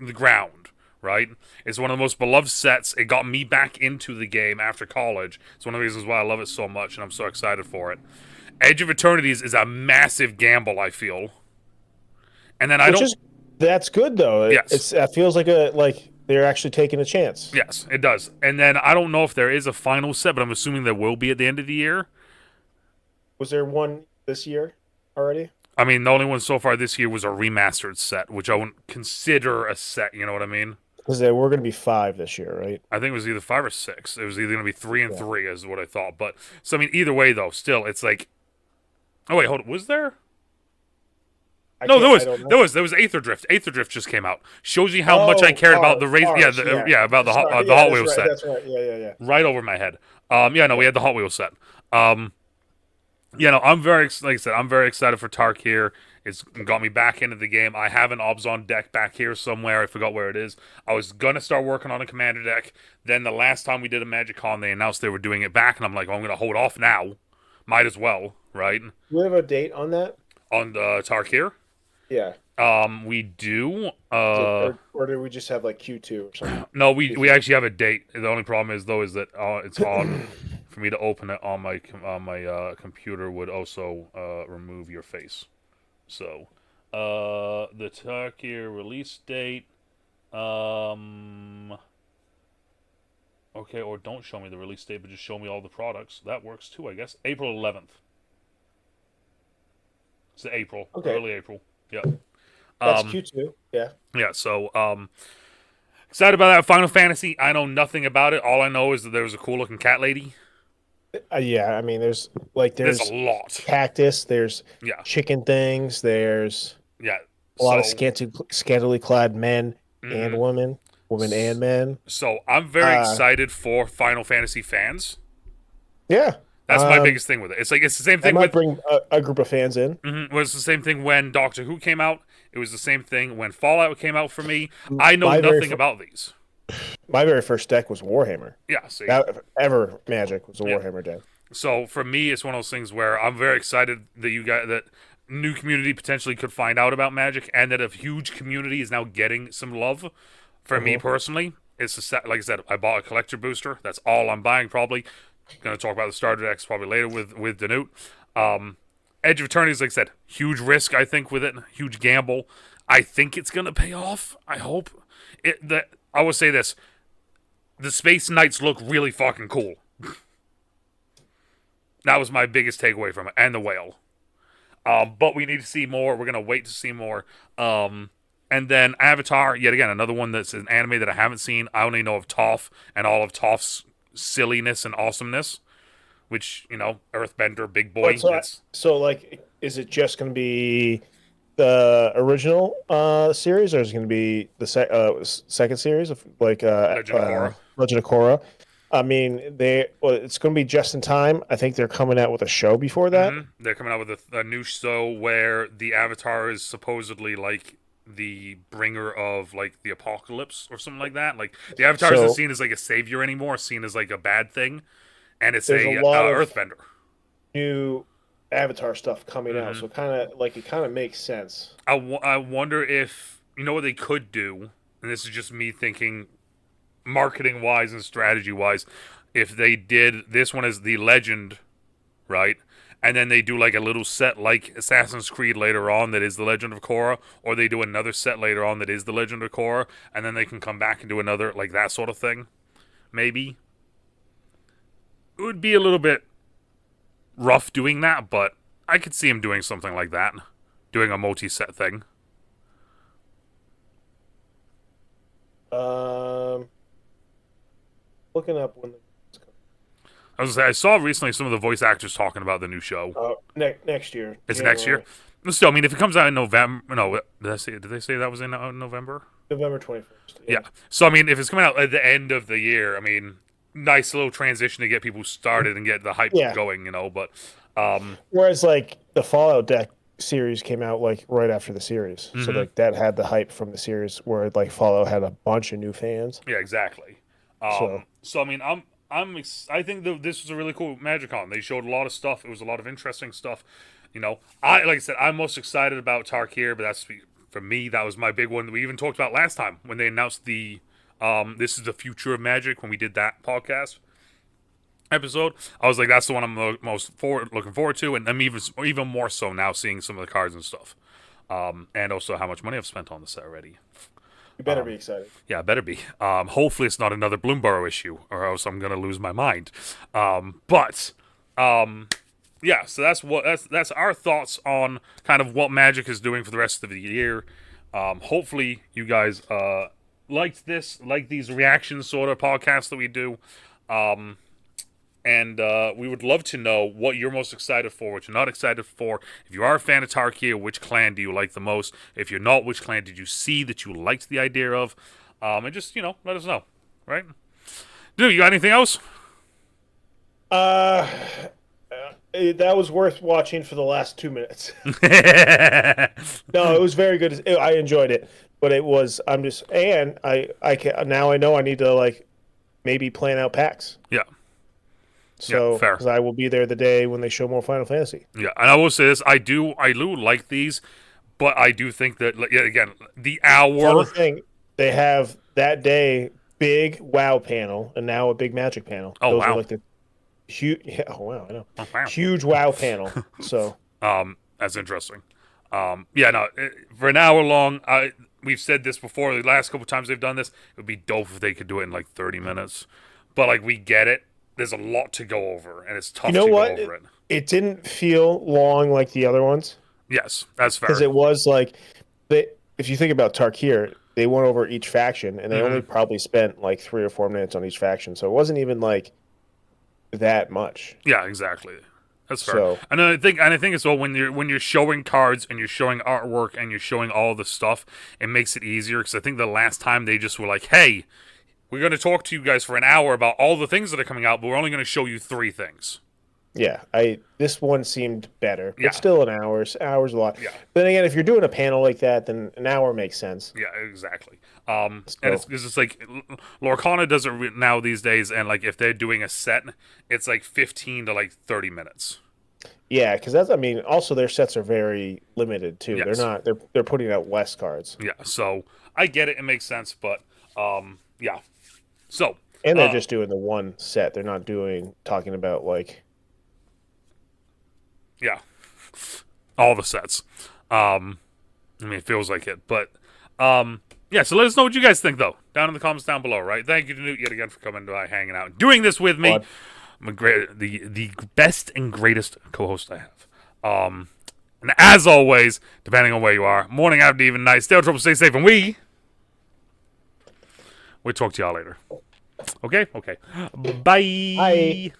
the ground, right? It's one of the most beloved sets. It got me back into the game after college. It's one of the reasons why I love it so much, and I'm so excited for it. Edge of Eternities is a massive gamble, I feel. And then that's good though. Yes. It feels like they're actually taking a chance. Yes, it does. And then I don't know if there is a final set, but I'm assuming there will be at the end of the year. Was there one this year already? I mean, the only one so far this year was a remastered set, which I wouldn't consider a set, you know what I mean? Because there were going to be 5 this year, right? I think it was either 5 or 6. It was either going to be 3 and 3 is what I thought. But so I mean, either way though, still it's like, oh wait, hold on, was there? No, there was Aether Drift. Aether Drift just came out. Shows you how much I cared about the race. About the Hot Wheels set. That's right. Yeah. Right over my head. We had the Hot Wheels set. I'm very excited for Tarkir. It's got me back into the game. I have an Obs on deck back here somewhere. I forgot where it is. I was gonna start working on a commander deck. Then the last time we did a MagicCon, they announced they were doing it back, and I'm like, I'm gonna hold off now. Might as well, right? Do we have a date on that? On the Tarkir? Yeah. We do. Or do we just have like Q2 or something? No, we actually have a date. The only problem is though is that it's on. For me to open it on my computer would also remove your face. So, the Tarkir release date. Okay, or don't show me the release date, but just show me all the products. That works too, I guess. April 11th. It's April. Okay. Early April. Yeah. That's Q2. Yeah. Yeah. So, excited about that. Final Fantasy. I know nothing about it. All I know is that there was a cool looking cat lady. I mean, there's a lot. Cactus. There's chicken things. There's a lot of scantily clad men and women and men. So I'm very excited for Final Fantasy fans. Yeah, that's my biggest thing with it. It's the same thing. I might bring a group of fans in. It was the same thing when Doctor Who came out. It was the same thing when Fallout came out for me. I know nothing about these. My very first deck was Warhammer. Yeah, see. Ever Magic was a Warhammer deck. So for me, it's one of those things where I'm very excited that that new community potentially could find out about Magic, and that a huge community is now getting some love. For me personally, it's like I said, I bought a collector booster. That's all I'm buying. Probably going to talk about the starter decks probably later with DeNutte. Edge of Eternity is, like I said, huge risk. I think with it, huge gamble. I think it's going to pay off. I hope I will say this. The Space Knights look really fucking cool. That was my biggest takeaway from it. And the whale. But we need to see more. We're going to wait to see more. And then Avatar, yet again, another one that's an anime that I haven't seen. I only know of Toph and all of Toph's silliness and awesomeness. Which, Earthbender, big boy. Is it just going to be the original series, or is it going to be the second series of Legend of Korra? I mean, it's going to be just in time. I think they're coming out with a show before that. Mm-hmm. They're coming out with a new show where the Avatar is supposedly like the bringer of like the apocalypse or something like that. Like the Avatar isn't seen as like a savior anymore, seen as like a bad thing, and it's a lot of Earthbender. New Avatar stuff coming out, so it kind of makes sense. I wonder if what they could do, and this is just me thinking, marketing wise and strategy wise, if they did this one as the Legend, right, and then they do like a little set like Assassin's Creed later on that is the Legend of Korra, or they do another set later on that is the Legend of Korra, and then they can come back and do another like that sort of thing. Maybe it would be a little bit rough doing that, but I could see him doing something like that, doing a multi-set thing. Looking up when I was gonna say, I saw recently some of the voice actors talking about the new show. Next year. It's next year. Still, I mean, if it comes out in November, no, did they say that was in November? November 21st. Yeah. So I mean, if it's coming out at the end of the year, I mean, nice little transition to get people started and get the hype going, But whereas like the Fallout deck series came out like right after the series, so like that had the hype from the series, where like Fallout had a bunch of new fans. Yeah, exactly. So I mean, I think this was a really cool MagicCon. They showed a lot of stuff. It was a lot of interesting stuff. Like I said, I'm most excited about Tarkir, but that's for me. That was my big one that we even talked about last time when they announced the this is the future of Magic when we did that podcast episode. I was like, that's the one I'm most looking forward to, and I'm even more so now seeing some of the cards and stuff, and also how much money I've spent on the set already. You better be excited. Yeah, better be. Hopefully it's not another Bloomborough issue, or else I'm gonna lose my mind. Yeah. So that's our thoughts on kind of what Magic is doing for the rest of the year. Hopefully you guys liked this, like these reaction sort of podcasts that we do. And we would love to know what you're most excited for, what you're not excited for. If you are a fan of Tarkir, which clan do you like the most? If you're not, which clan did you see that you liked the idea of? And just, let us know, right? Dude, you got anything else? That was worth watching for the last 2 minutes. No, it was very good. I enjoyed it, but I now I know I need to maybe plan out packs. Yeah. So, yeah, fair. Because I will be there the day when they show more Final Fantasy. Yeah, and I will say this: I do like these, but I do think that again, the hour. The thing, they have that day big WoW panel and now a big Magic panel. Oh Those wow! Are like the huge. Yeah, oh wow! I know. Oh, wow. Huge WoW panel. So. That's interesting. For an hour long. We've said this before. The last couple times they've done this, it would be dope if they could do it in 30 minutes. But we get it. There's a lot to go over, and it's tough to go over it. It didn't feel long like the other ones. Yes, that's fair. Because it was if you think about Tarkir, they went over each faction, and they only probably spent 3 or 4 minutes on each faction. So it wasn't even that much. Yeah, exactly. That's fair. So, and I think as well when you're showing cards and you're showing artwork and you're showing all the stuff, it makes it easier. Because I think the last time they just were like, "Hey, we're going to talk to you guys for an hour about all the things that are coming out, but we're only going to show you 3 things." Yeah, this one seemed better. But yeah. Still an hour's a lot. Yeah. But then again, if you're doing a panel like that, then an hour makes sense. Yeah, exactly. And it's Lorcana does it now these days, and if they're doing a set, it's 15 to 30 minutes. Yeah, because also their sets are very limited too. Yes. They're putting out less cards. Yeah, so I get it. It makes sense, but yeah. So and they're just doing the one set. They're not talking about yeah, all the sets. It feels like it, but yeah. So let us know what you guys think, though, down in the comments down below. Right? Thank you to DeNutte yet again for coming by, hanging out, and doing this with me. I'm the best and greatest co-host I have. And as always, depending on where you are, morning, afternoon, even night, stay out of trouble, stay safe, and we'll talk to y'all later. Okay? Okay. Bye. Bye.